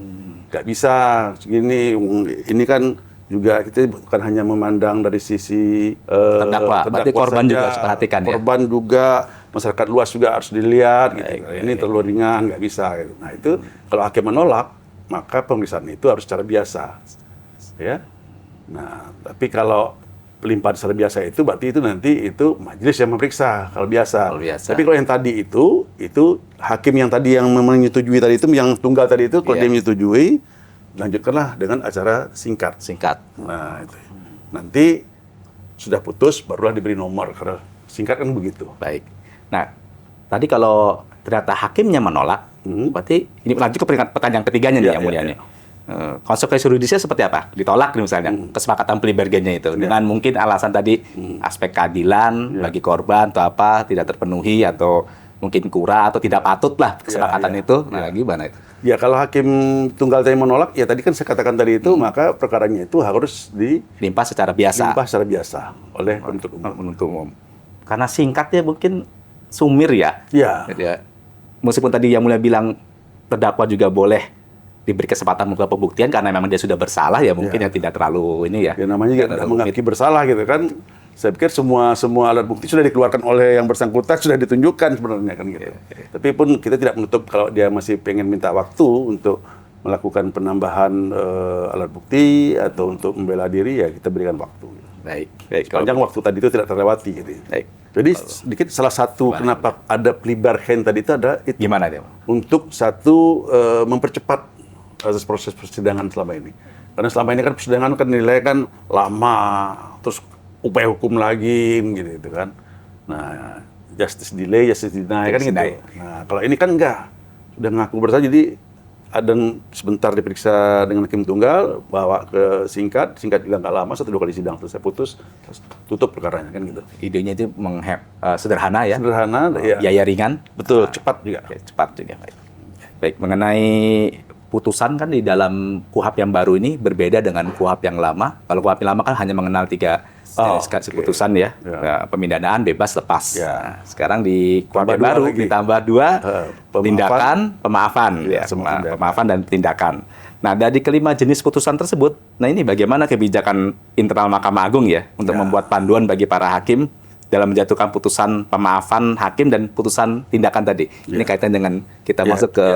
nggak bisa segini, ini kan juga kita bukan hanya memandang dari sisi terdakwa berarti korban saja, juga harus perhatikan ya. Korban juga, masyarakat luas juga harus dilihat. Gitu. Ini terlalu ringan, nggak bisa. Gitu. Nah itu kalau hakim menolak, maka pemeriksaan itu harus secara biasa, ya. Nah tapi kalau pelimpahan secara biasa itu berarti itu nanti itu majelis yang memeriksa kalau biasa. Tapi kalau yang tadi itu hakim yang tadi yang menyetujui tadi itu, yang tunggal tadi itu kalau dia menyetujui, lanjutkanlah dengan acara singkat. Nah, itu. Nanti sudah putus, barulah diberi nomor. Karena singkat kan begitu. Baik. Nah, tadi kalau ternyata hakimnya menolak, Berarti ini lanjut ke pertanyaan ketiganya nih yang mulia nih. Konsekuensi yuridisnya seperti apa? Ditolak nih misalnya kesepakatan plea bargain-nya itu dengan mungkin alasan tadi aspek keadilan bagi korban atau apa tidak terpenuhi atau mungkin kurang atau tidak patut lah kesepakatan itu. Nah, gimana itu? Ya kalau hakim tunggal tadi menolak, ya tadi kan saya katakan tadi itu, maka perkaranya itu harus dilimpah secara biasa oleh penuntut umum. Karena singkatnya mungkin sumir ya. Ya. Meskipun tadi yang mulia bilang terdakwa juga boleh diberi kesempatan membuka pembuktian karena memang dia sudah bersalah ya mungkin ya tidak terlalu ini ya. Ya namanya juga mengakui bersalah gitu kan. Saya pikir semua alat bukti sudah dikeluarkan oleh yang bersangkutan, sudah ditunjukkan sebenarnya kan gitu. Tapi pun kita tidak menutup kalau dia masih pengen minta waktu untuk melakukan penambahan alat bukti atau untuk membela diri, ya kita berikan waktu. Baik. Sepanjang waktu tadi itu tidak terlewati gitu. Baik. Jadi sedikit salah satu kenapa ada plea bargain tadi itu ada itu. Gimana dia? Untuk satu mempercepat proses persidangan selama ini. Karena selama ini kan persidangan kan dinilai kan lama, terus upaya hukum lagi gitu kan. Nah, justice delay, justice deny kan gitu. Nah, kalau ini kan enggak. Sudah ngaku bersalah, jadi ada sebentar diperiksa dengan hakim tunggal, bawa ke singkat juga nggak lama, 1-2 kali sidang selesai putus, terus tutup perkaranya kan gitu. Idenya itu sederhana ya. Sederhana, biaya ringan. Betul, cepat juga. Ya, cepat juga. Baik, mengenai putusan kan di dalam KUHP yang baru ini berbeda dengan KUHP yang lama. Kalau KUHP yang lama kan hanya mengenal 3 putusan ya. Nah, pemindanaan, bebas, lepas. Nah, sekarang di KUHP baru ditambah 2 tindakan, pemaafan. Pemaafan dan tindakan. Nah, dari kelima jenis putusan tersebut, nah ini bagaimana kebijakan internal Mahkamah Agung ya untuk membuat panduan bagi para hakim dalam menjatuhkan putusan pemaafan hakim dan putusan tindakan tadi. Ini kaitan dengan kita masuk ke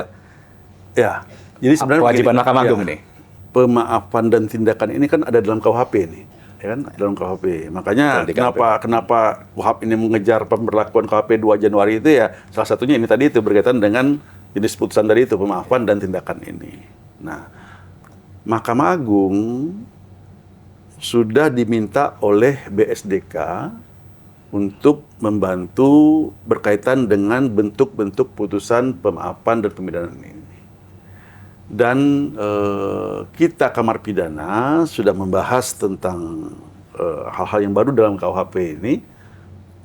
jadi sebenarnya kewajiban Mahkamah Agung nih. Pemaafan dan tindakan ini kan ada dalam KUHP nih, ya kan? Dalam KUHP. Makanya kenapa KUHP ini mengejar pemberlakuan KUHP 2 Januari itu ya salah satunya ini tadi itu berkaitan dengan jenis putusan tadi itu pemaafan dan tindakan ini. Nah, Mahkamah Agung sudah diminta oleh BSDK untuk membantu berkaitan dengan bentuk-bentuk putusan pemaafan dan pemindahan ini. Dan kita Kamar Pidana sudah membahas tentang hal-hal yang baru dalam KUHP ini.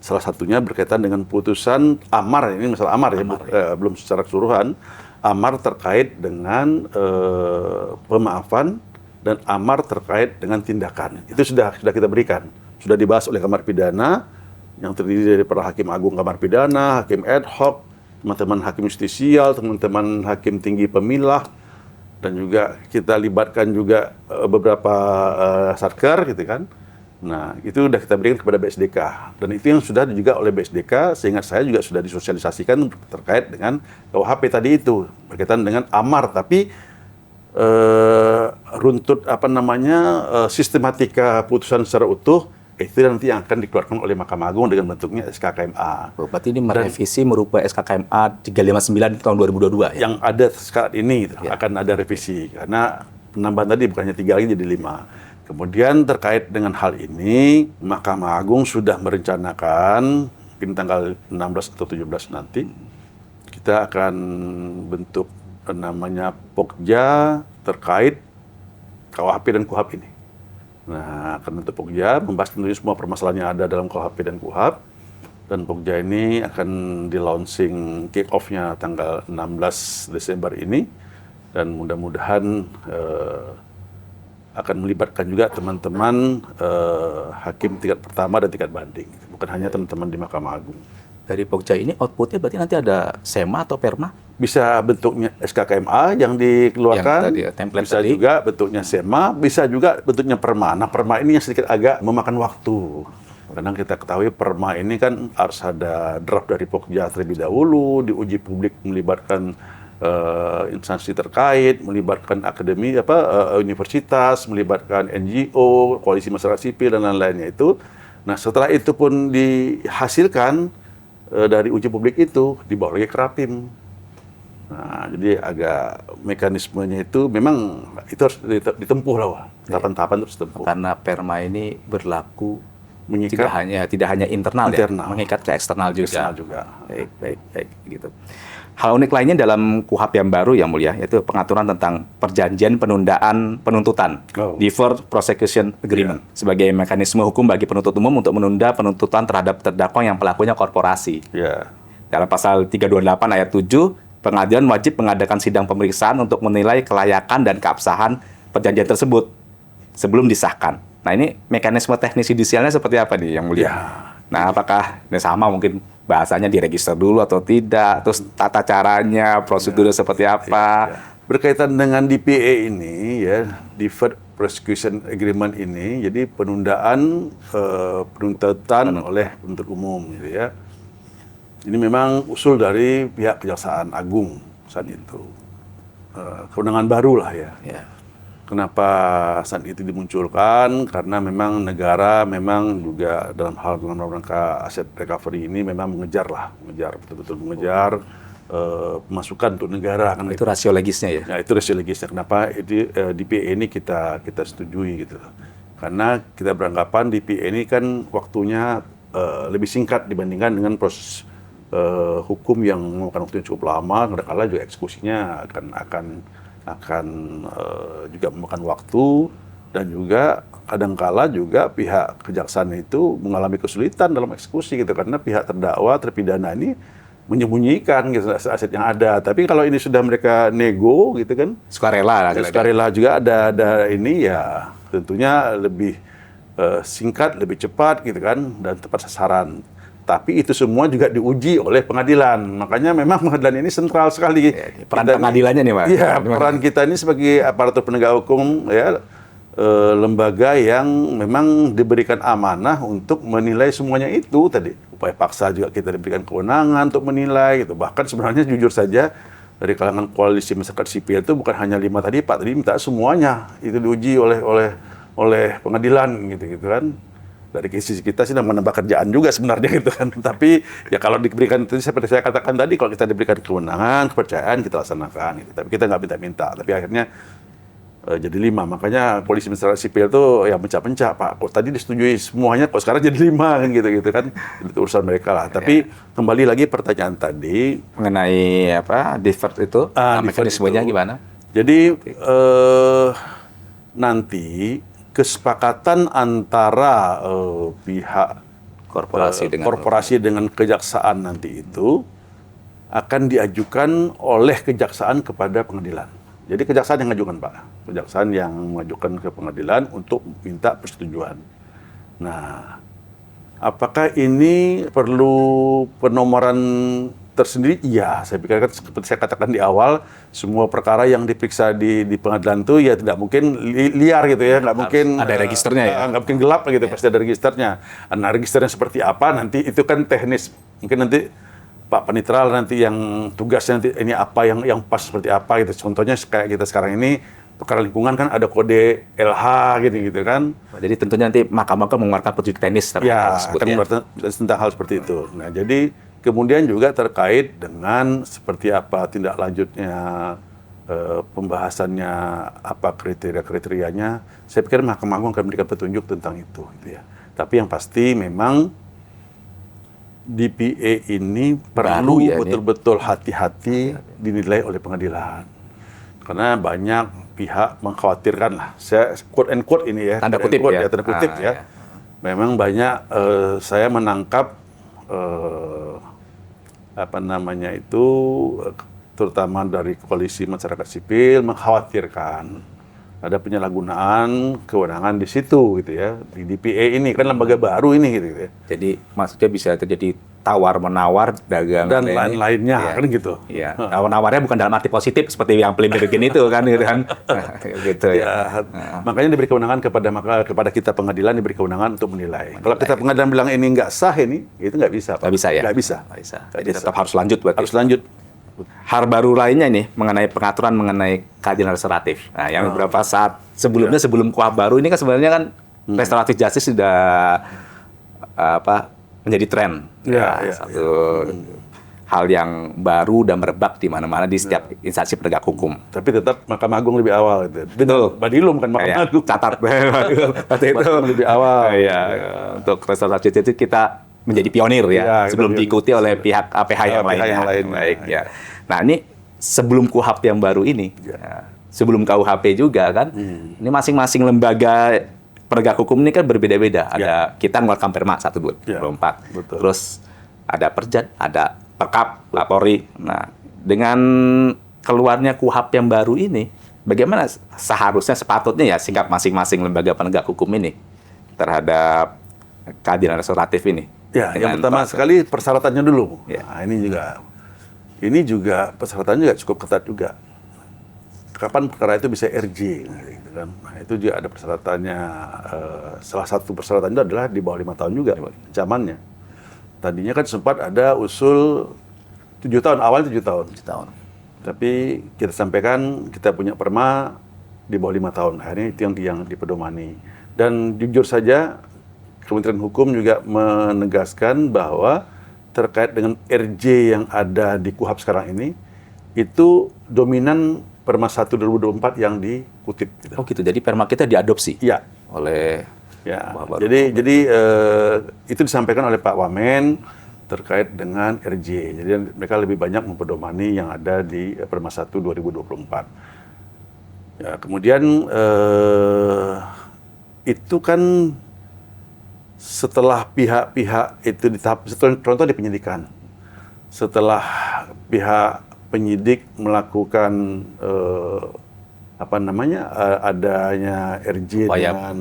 Salah satunya berkaitan dengan putusan amar, ini masalah amar. Ya, belum secara keseluruhan. Amar terkait dengan pemaafan dan amar terkait dengan tindakan. Itu sudah kita berikan. Sudah dibahas oleh Kamar Pidana yang terdiri dari para hakim agung Kamar Pidana, hakim ad hoc, teman-teman hakim justisial, teman-teman hakim tinggi pemilah, dan juga kita libatkan juga beberapa satker gitu kan. Nah, itu sudah kita berikan kepada BSDK. Dan itu yang sudah juga oleh BSDK, sehingga saya juga sudah disosialisasikan terkait dengan KUHP tadi itu. Berkaitan dengan amar, tapi runtut sistematika putusan secara utuh, itu nanti yang akan dikeluarkan oleh Mahkamah Agung dengan bentuknya SKKMA. Berarti ini merevisi merubah SKKMA 359 tahun 2022 ya? Yang ada saat ini akan ada revisi, karena penambahan tadi bukannya 3 lagi jadi 5. Kemudian terkait dengan hal ini, Mahkamah Agung sudah merencanakan mungkin tanggal 16 atau 17 nanti, kita akan bentuk namanya Pokja terkait KUHP dan KUHP ini. Nah, akan bentuk Pokja, membahas tentunya semua permasalahan yang ada dalam KUHP dan KUHP. Dan Pokja ini akan di-launching kick-off-nya tanggal 16 Desember ini. Dan mudah-mudahan akan melibatkan juga teman-teman hakim tingkat pertama dan tingkat banding. Bukan hanya teman-teman di Mahkamah Agung. Dari Pokja ini outputnya berarti nanti ada SEMA atau PERMA? Bisa bentuknya SKKMA yang dikeluarkan, bisa tadi. juga bentuknya SEMA, bisa juga bentuknya PERMA. Nah, PERMA ini yang sedikit agak memakan waktu. Karena kita ketahui PERMA ini kan harus ada draft dari Pokja terlebih dahulu, diuji publik melibatkan instansi terkait, melibatkan akademi universitas, melibatkan NGO, koalisi masyarakat sipil dan lain-lainnya itu. Nah, setelah itu pun dihasilkan dari uji publik itu dibawa lagi ke Rapim. Nah, jadi agak mekanismenya itu memang itu harus ditempuh lah, tahapan-tahapan terus ditempuh. Karena PERMA ini berlaku mengikat tidak hanya internal, ya, mengikat ke eksternal juga. Baik gitu. Hal unik lainnya dalam KUHP yang baru yang mulia yaitu pengaturan tentang perjanjian penundaan penuntutan, deferred prosecution agreement, sebagai mekanisme hukum bagi penuntut umum untuk menunda penuntutan terhadap terdakwa yang pelakunya korporasi. Dalam pasal 328 ayat 7, pengadilan wajib mengadakan sidang pemeriksaan untuk menilai kelayakan dan keabsahan perjanjian tersebut sebelum disahkan. Nah, ini mekanisme teknis judisialnya seperti apa nih yang mulia? Nah, apakah ini sama mungkin bahasanya diregister dulu atau tidak, terus tata caranya, prosedurnya seperti apa? Berkaitan dengan DPA ini, ya, Deferred Prosecution Agreement ini, jadi penundaan penuntutan oleh penuntut umum, gitu ya. Ini memang usul dari pihak Kejaksaan Agung saat itu, kewenangan baru lah ya. Kenapa saat itu dimunculkan? Karena memang negara memang juga dalam rangka aset recovery ini memang betul-betul mengejar pemasukan untuk negara. Kan itu rasio legisnya ya? Ya, itu rasio legisnya. Kenapa DPA ini kita setujui gitu? Karena kita beranggapan DPA ini kan waktunya lebih singkat dibandingkan dengan proses hukum yang memakan waktu yang cukup lama. Kadang-kadang juga eksekusinya akan juga memakan waktu, dan juga kadangkala juga pihak kejaksaan itu mengalami kesulitan dalam eksekusi gitu, karena pihak terdakwa terpidana ini menyembunyikan gitu aset yang ada. Tapi kalau ini sudah mereka nego gitu kan, sukarela juga ada ini, ya tentunya lebih singkat, lebih cepat gitu kan, dan tepat sasaran. Tapi itu semua juga diuji oleh pengadilan. Makanya memang pengadilan ini sentral sekali. Peran pengadilannya nih, Pak. Iya, peran kita ini sebagai aparatur penegak hukum, ya, lembaga yang memang diberikan amanah untuk menilai semuanya itu tadi. Upaya paksa juga kita diberikan kewenangan untuk menilai gitu. Bahkan sebenarnya jujur saja dari kalangan koalisi masyarakat sipil itu bukan hanya 5 tadi, Pak tadi minta semuanya itu diuji oleh pengadilan gitu kan. Dari sisi kita sih menambah kerjaan juga sebenarnya gitu kan. Tapi ya kalau diberikan itu seperti saya katakan tadi, kalau kita diberikan kewenangan, kepercayaan, kita laksanakan gitu. Tapi kita nggak minta-minta. Tapi akhirnya jadi 5. Makanya polisi masyarakat sipil tuh ya pencak-pencak, Pak. Kok tadi disetujui semuanya, kok sekarang jadi 5 kan gitu kan. Itu urusan mereka lah. Tapi kembali lagi pertanyaan tadi mengenai apa deferred itu, mekanismenya gimana? Jadi nanti kesepakatan antara pihak korporasi dengan kejaksaan nanti itu akan diajukan oleh kejaksaan kepada pengadilan. Jadi kejaksaan yang mengajukan, Pak. Kejaksaan yang mengajukan ke pengadilan untuk minta persetujuan. Nah, apakah ini perlu penomoran tersendiri? Iya, saya pikir kan seperti saya katakan di awal, semua perkara yang diperiksa di pengadilan itu ya tidak mungkin liar gitu ya, nggak mungkin ada registernya ya, nggak mungkin gelap gitu, pasti ada registernya. Nah, registernya seperti apa nanti itu kan teknis, mungkin nanti Pak Panitral nanti yang tugasnya nanti ini apa yang pas seperti apa gitu. Contohnya kayak kita sekarang ini perkara lingkungan kan ada kode LH gitu kan. Jadi tentunya nanti mahkamah akan mengeluarkan petunjuk teknis tentang hal seperti itu. Nah, jadi kemudian juga terkait dengan seperti apa tindak lanjutnya, pembahasannya, apa kriteria-kriterianya, saya pikir Mahkamah Agung akan memberikan petunjuk tentang itu, gitu ya. Tapi yang pasti memang DPA ini perlu betul-betul hati-hati dinilai oleh pengadilan. Karena banyak pihak mengkhawatirkan lah, saya quote and quote ini ya, tanda kutip ya. Memang banyak saya menangkap terutama dari koalisi masyarakat sipil mengkhawatirkan ada penyalahgunaan kewenangan di situ gitu ya, di DPA ini kan lembaga baru ini gitu ya. Jadi maksudnya bisa terjadi tawar-menawar dagang dan lain-lainnya ya, kan gitu. Iya. Tawar-menawarnya bukan dalam arti positif seperti yang pelimir begini itu kan gitu kan. Gitu ya. Makanya diberi kewenangan kepada kita pengadilan, diberi kewenangan untuk menilai. Kalau kita pengadilan bilang ini nggak sah ini, itu nggak bisa, Pak. Nggak bisa ya? Nggak bisa. Jadi tetap harus lanjut berarti. Harus lanjut. Hal baru lainnya nih mengenai pengaturan mengenai keadilan restoratif. Nah, yang beberapa saat sebelumnya sebelum KUHP baru ini kan sebenarnya kan restoratif justice sudah menjadi tren. Satu hal yang baru dan merebak di mana-mana di setiap instansi penegak hukum. Tapi tetap Mahkamah Agung lebih awal itu. Betul. Badilum kan Mahkamah Agung. Catat. Waktu itu lebih awal. Iya, untuk restoratif justice itu kita menjadi pionir ya, sebelum diikuti oleh pihak APH yang lainnya. Baik ya. Nah, ini sebelum KUHP yang baru ini, sebelum KUHP juga kan, ini masing-masing lembaga penegak hukum ini kan berbeda-beda. Ada kita mengeluarkan Perma 1/2024. Betul. Terus ada Perjad, ada Perkap, Lapori. Nah, dengan keluarnya KUHP yang baru ini, bagaimana seharusnya sepatutnya ya sikap masing-masing lembaga penegak hukum ini terhadap keadilan restoratif ini? Ya, yang pertama sekali persyaratannya dulu. Ya. Nah, ini juga persyaratannya juga cukup ketat juga. Kapan perkara itu bisa RJ? Gitu kan. Nah, itu juga ada persyaratannya. Salah satu persyaratannya adalah di bawah 5 tahun juga ancamannya. Tadinya kan sempat ada usul 7 tahun, awal 7 tahun. 7 tahun. Tapi kita sampaikan kita punya perma di bawah 5 tahun. Akhirnya itu yang dipedomani. Dan jujur saja Kementerian Hukum juga menegaskan bahwa terkait dengan RJ yang ada di KUHP sekarang ini, itu dominan Perma 1/2024 yang dikutip. Gitu. Oh gitu, jadi Perma kita diadopsi oleh... Jadi itu disampaikan oleh Pak Wamen terkait dengan RJ. Jadi mereka lebih banyak mempedomani yang ada di Perma 1/2024. Ya, kemudian itu kan setelah pihak-pihak itu di tahap, contoh di penyidikan, setelah pihak penyidik melakukan adanya RJ dengan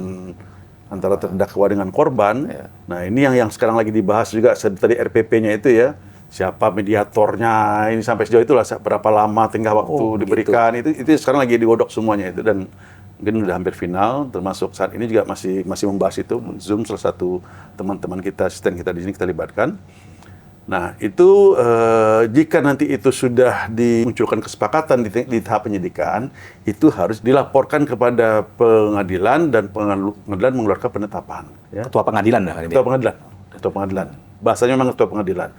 antara terdakwa dengan korban. Nah ini yang sekarang lagi dibahas juga tadi RPP-nya itu ya, siapa mediatornya, ini sampai sejauh itulah berapa lama tengah waktu diberikan, itu sekarang lagi digodok semuanya itu, dan mungkin udah hampir final, termasuk saat ini juga masih membahas itu. Zoom salah satu teman-teman kita, asisten kita di sini kita libatkan. Nah itu jika nanti itu sudah dimunculkan kesepakatan di tahap penyidikan, itu harus dilaporkan kepada pengadilan dan pengadilan mengeluarkan penetapan. Ya. Ketua pengadilan lah. Ketua pengadilan. Bahasanya memang ketua pengadilan.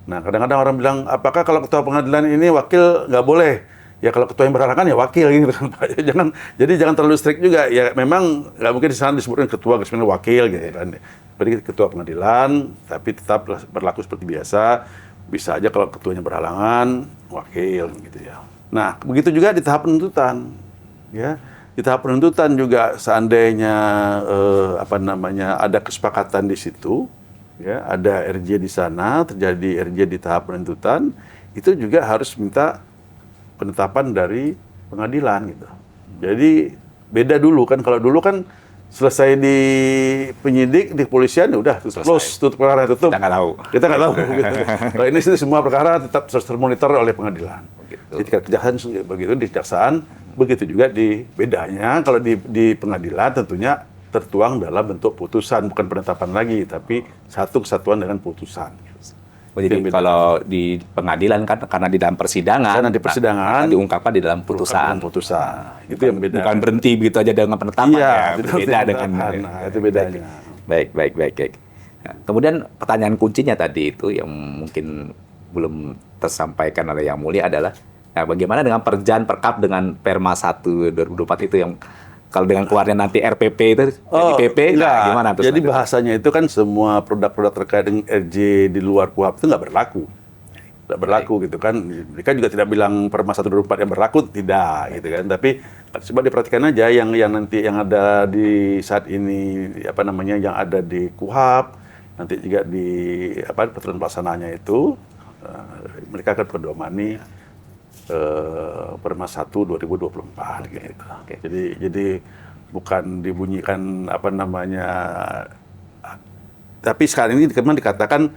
Nah kadang-kadang orang bilang, apakah kalau ketua pengadilan ini wakil nggak boleh? Ya kalau ketua yang berhalangan ya wakil gitu kan Pak. Jadi jangan terlalu strict juga. Ya memang nggak mungkin di sana disebutkan ketua, sebenarnya wakil gitu kan. Jadi ketua pengadilan, tapi tetap berlaku seperti biasa. Bisa aja kalau ketuanya berhalangan, wakil gitu ya. Nah begitu juga di tahap penuntutan. Ya, di tahap penuntutan juga seandainya ada kesepakatan di situ, ya ada RJ di sana, terjadi RJ di tahap penuntutan, itu juga harus minta penetapan dari pengadilan gitu. Jadi beda dulu kan, kalau dulu kan selesai di penyidik, di kepolisian ya udah close, tutup perkara, tutup. Kita nggak tahu. Gitu. Kalau ini semua perkara tetap termonitor oleh pengadilan. Jadi kejaksaan begitu, di kejaksaan begitu juga di bedanya kalau di pengadilan tentunya tertuang dalam bentuk putusan, bukan penetapan lagi, tapi satu kesatuan dengan putusan. Jadi kalau di pengadilan kan karena di dalam persidangan, diungkapkan di dalam putusan. Itu yang beda. Bukan berhenti begitu aja dengan penetapan. Iya, beda dengan. Nah, itu bedanya. Baik. Nah, kemudian pertanyaan kuncinya tadi itu yang mungkin belum tersampaikan oleh Yang Mulia adalah, bagaimana dengan Perjan Perkap dengan Perma 1/2024 itu yang kalau dengan keluarnya nanti RPP itu, PP, gimana tuh? Jadi bahasanya itu kan semua produk-produk terkait dengan RJ di luar KUHP itu nggak berlaku. Nggak berlaku gitu kan. Mereka juga tidak bilang Perma 1/2024 yang berlaku, tidak gitu kan. Tapi coba diperhatikan aja yang nanti yang ada di saat ini, yang ada di KUHP, nanti juga di peraturan pelaksananya itu, mereka akan pedomani Perma 1/2024 gitu. Jadi bukan dibunyikan tapi sekarang ini memang dikatakan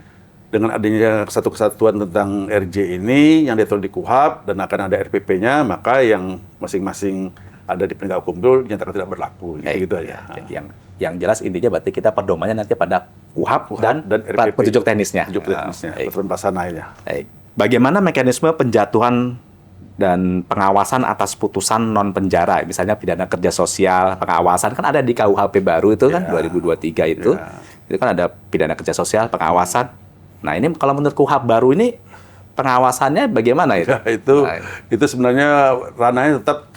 dengan adanya satu kesatuan tentang RJ ini yang diatur di KUHP dan akan ada RPP-nya, maka yang masing-masing ada di penegak hukum itu nyatakan tidak berlaku gitu aja. Yang jelas intinya berarti kita pedomannya nanti pada KUHP dan RPP, petunjuk teknisnya. Peraturan pelaksananya. Bagaimana mekanisme penjatuhan dan pengawasan atas putusan non penjara, misalnya pidana kerja sosial, pengawasan kan ada di KUHP baru itu kan 2023 itu kan ada pidana kerja sosial, pengawasan. Nah ini kalau menurut KUHP baru ini pengawasannya bagaimana itu? Ya, itu sebenarnya ranahnya tetap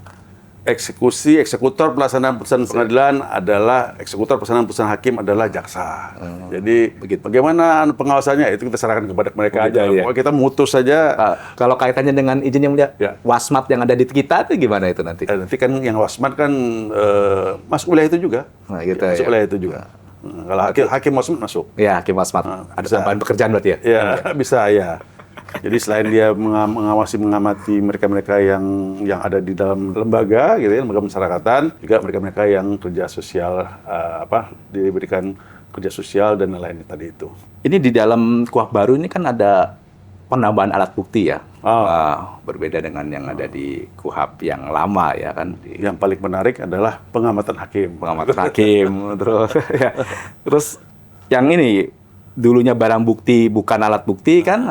eksekutor pelaksanaan putusan pengadilan adalah eksekutor pelaksanaan putusan hakim adalah jaksa. Jadi bagaimana pengawasannya itu kita serahkan kepada mereka aja. Ya. Kita mutus saja. Kalau kaitannya dengan izin yang mulia, wasmat yang ada di kita itu gimana itu nanti? Nanti kan yang wasmat kan masuk wilayah itu juga. Nah, gitu, masuk wilayah itu juga. Kalau hakim wasmat masuk. Ya, hakim wasmat. Ada tambahan pekerjaan berarti ya? Ya, bisa ya. Jadi selain dia mengamati mereka-mereka yang ada di dalam lembaga, gitu ya, lembaga masyarakatan, juga mereka-mereka yang kerja sosial, diberikan kerja sosial dan lain-lain tadi itu. Ini di dalam KUHP baru ini kan ada penambahan alat bukti ya, berbeda dengan yang ada di KUHP yang lama ya kan. Yang paling menarik adalah pengamatan hakim. Terus yang ini dulunya barang bukti bukan alat bukti kan,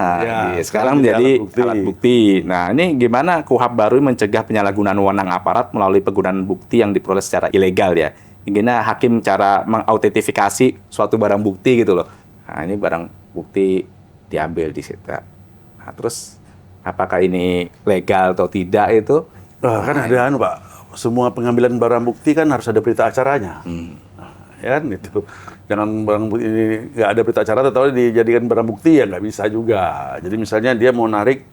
sekarang menjadi alat bukti. Nah, ini gimana KUHP baru mencegah penyalahgunaan wewenang aparat melalui penggunaan bukti yang diperoleh secara ilegal ya? Gimana hakim cara mengautentifikasi suatu barang bukti gitu loh. Nah, ini barang bukti diambil disita. Nah, terus apakah ini legal atau tidak itu? Kan ada Pak, semua pengambilan barang bukti kan harus ada berita acaranya. Ya kan itu. Jangan barang bukti ini nggak ada berita acara atau dijadikan barang bukti ya nggak bisa juga. Jadi misalnya dia mau narik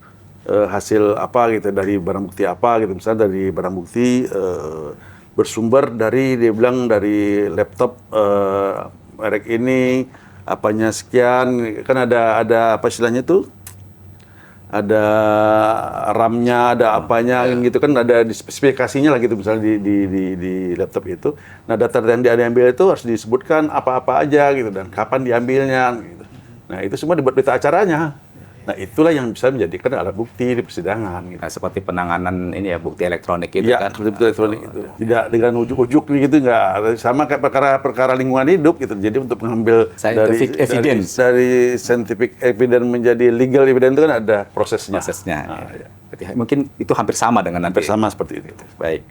hasil apa gitu dari barang bukti apa gitu, misalnya dari barang bukti bersumber dari dia bilang dari laptop merek ini apanya sekian, kan ada apa istilahnya tuh, ada RAM-nya, ada apanya, gitu kan, ada di spesifikasinya lah gitu, misalnya di laptop itu. Nah, data yang diambil itu harus disebutkan apa-apa aja gitu, dan kapan diambilnya gitu. Nah, itu semua dibuat berita acaranya. Nah, itulah yang bisa menjadikan alat bukti di persidangan. Gitu. Nah, seperti penanganan ini ya, bukti elektronik itu ya, kan? Bukti elektronik itu. Tidak dengan ujuk-ujuk gitu, nggak. Sama kayak perkara lingkungan hidup gitu. Jadi untuk mengambil dari scientific evidence menjadi legal evidence itu kan ada prosesnya. Ya. Mungkin itu hampir sama dengan nanti. Hampir sama seperti itu. Baik.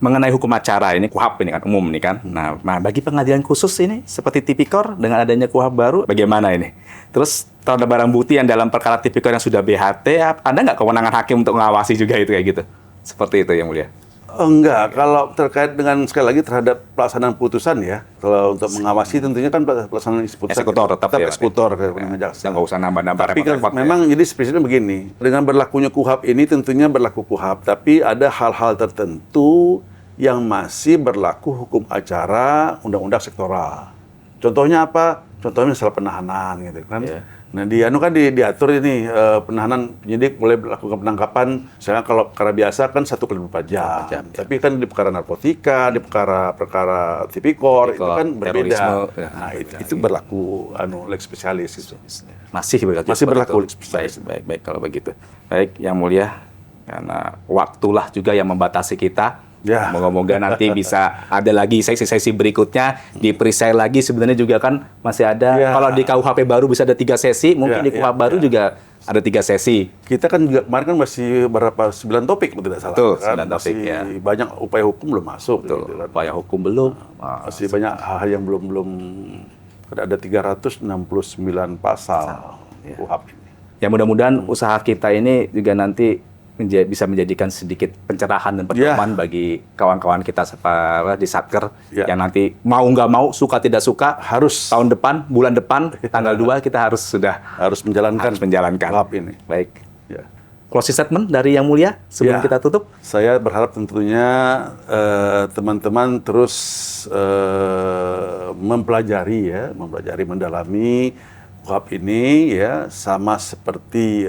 Mengenai hukum acara ini KUHP ini kan umum nih kan. Nah, bagi pengadilan khusus ini seperti tipikor dengan adanya KUHP baru bagaimana ini? Terus terhadap barang bukti yang dalam perkara tipikor yang sudah BHT, ada nggak kewenangan hakim untuk mengawasi juga itu kayak gitu? Seperti itu yang mulia. Enggak, kalau terkait dengan sekali lagi terhadap pelaksanaan putusan ya, kalau untuk mengawasi tentunya kan pelaksanaan putusan eksekutor tetap ya, eksekutor dengan jaksa. Nggak usah nambah-nambah. Tapi kan memang jadi prinsipnya begini, dengan berlakunya KUHP ini tentunya berlaku KUHP, tapi ada hal-hal tertentu yang masih berlaku hukum acara undang-undang sektoral. Contohnya apa? Contohnya masalah penahanan gitu kan. Yeah. Nah, diatur ini penahanan penyidik boleh melakukan penangkapan, misalnya kalau perkara biasa kan 1x24 jam. Tapi kan di perkara narkotika, di perkara tipikor itu kan berbeda. Nah, itu berlaku lex spesialis itu. Masih berlaku lex spesialis. Baik kalau begitu. Baik, yang mulia, karena waktulah juga yang membatasi kita. Ya. Moga-moga nanti bisa ada lagi sesi-sesi berikutnya, di perisai lagi sebenarnya juga kan masih ada. Ya. Kalau di KUHP baru bisa ada 3 sesi, mungkin di KUHP baru juga ada 3 sesi. Kita kan juga kemarin kan masih 9 topik kalau tidak salah. Betul, kan? 9 topik masih ya. Banyak upaya hukum belum masuk. Betul, gitu kan. upaya hukum belum. Masih banyak hal yang belum ada 369 pasal KUHP ini. Ya mudah-mudahan usaha kita ini juga nanti bisa menjadikan sedikit pencerahan dan pedoman bagi kawan-kawan kita di Satker yang nanti mau nggak mau, suka tidak suka, harus tahun depan, bulan depan, tanggal 2 kita harus menjalankan KUHP ini. Baik. Ya. Closing statement dari Yang Mulia sebelum kita tutup. Saya berharap tentunya teman-teman terus mempelajari, mendalami KUHP ini ya, sama seperti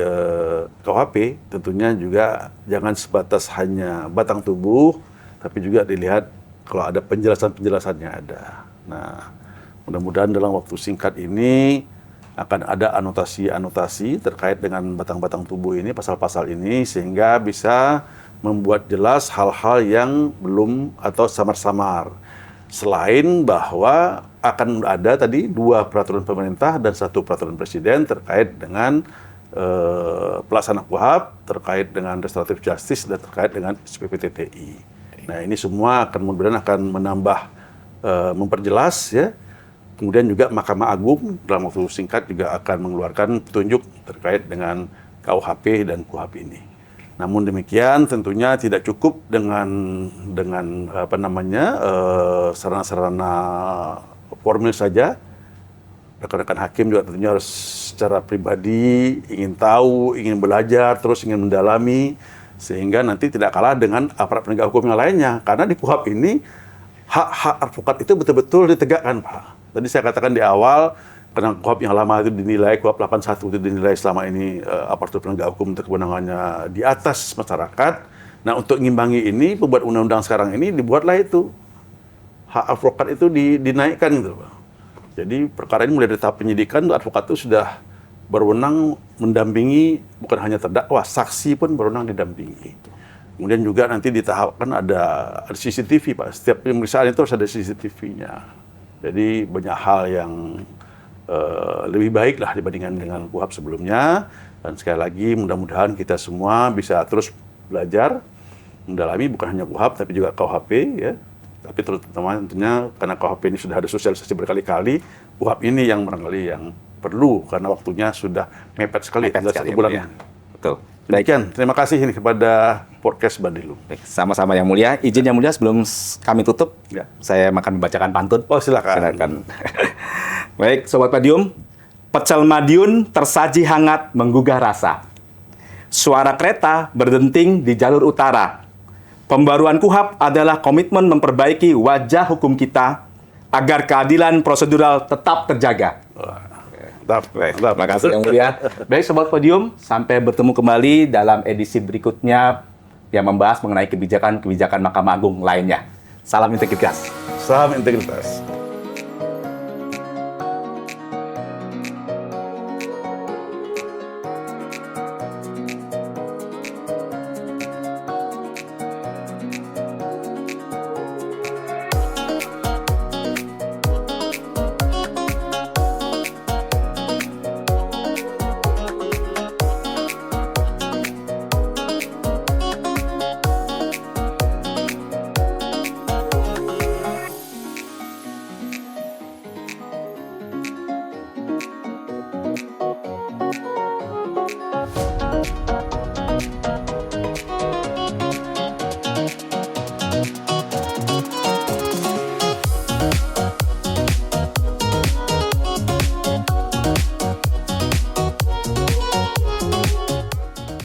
KUHP, tentunya juga jangan sebatas hanya batang tubuh, tapi juga dilihat kalau ada penjelasannya ada. Nah, mudah-mudahan dalam waktu singkat ini akan ada anotasi-anotasi terkait dengan batang-batang tubuh ini, pasal-pasal ini, sehingga bisa membuat jelas hal-hal yang belum atau samar-samar. Selain bahwa akan ada tadi 2 peraturan pemerintah dan 1 peraturan presiden terkait dengan pelaksanaan KUHP, terkait dengan restoratif justice, dan terkait dengan SPPTTI. Nah, ini semua mudah-mudahan akan menambah, memperjelas ya. Kemudian juga Mahkamah Agung dalam waktu singkat juga akan mengeluarkan petunjuk terkait dengan KUHP dan KUHP ini. Namun demikian tentunya tidak cukup dengan sarana-sarana formil saja. Rekan-rekan hakim juga tentunya harus secara pribadi ingin tahu, ingin belajar, terus ingin mendalami, sehingga nanti tidak kalah dengan aparat penegak hukum yang lainnya. Karena di KUHP ini hak-hak advokat itu betul-betul ditegakkan, Pak. Tadi saya katakan di awal, karena KUHP yang lama itu dinilai, KUHP 81 itu dinilai selama ini aparatur penegak hukum untuk kewenangannya di atas masyarakat. Nah, untuk ngimbangi ini, pembuat undang-undang sekarang ini dibuatlah itu. Hak advokat itu dinaikkan gitu, Pak. Jadi perkara ini mulai dari tahap penyidikan, advokat itu sudah berwenang mendampingi bukan hanya terdakwa, saksi pun berwenang didampingi. Kemudian juga nanti ditahapkan ada CCTV, Pak. Setiap pemeriksaan itu harus ada CCTV-nya. Jadi banyak hal yang lebih baik lah dibandingkan dengan KUHP sebelumnya. Dan sekali lagi mudah-mudahan kita semua bisa terus belajar, mendalami bukan hanya KUHP tapi juga KUHP ya. Tapi terutama tentunya karena KUHP ini sudah ada sosialisasi berkali-kali, KUHP ini yang barangkali yang perlu karena waktunya sudah mepet sekali, tinggal 1 bulan. Ya. Betul. Demikian, terima kasih ini kepada podcast Badilu. Baik, sama-sama Yang Mulia. Izin Yang Mulia sebelum kami tutup, Ya. saya akan membacakan pantun. Oh, silakan. Silakan. Baik, Sobat Padium. Pecel Madiun tersaji hangat menggugah rasa. Suara kereta berdenting di jalur utara. Pembaruan KUHP adalah komitmen memperbaiki wajah hukum kita agar keadilan prosedural tetap terjaga. Mantap. Terima kasih Yang Mulia. Baik Sobat Podium, sampai bertemu kembali dalam edisi berikutnya yang membahas mengenai kebijakan-kebijakan Mahkamah Agung lainnya. Salam integritas. Salam integritas.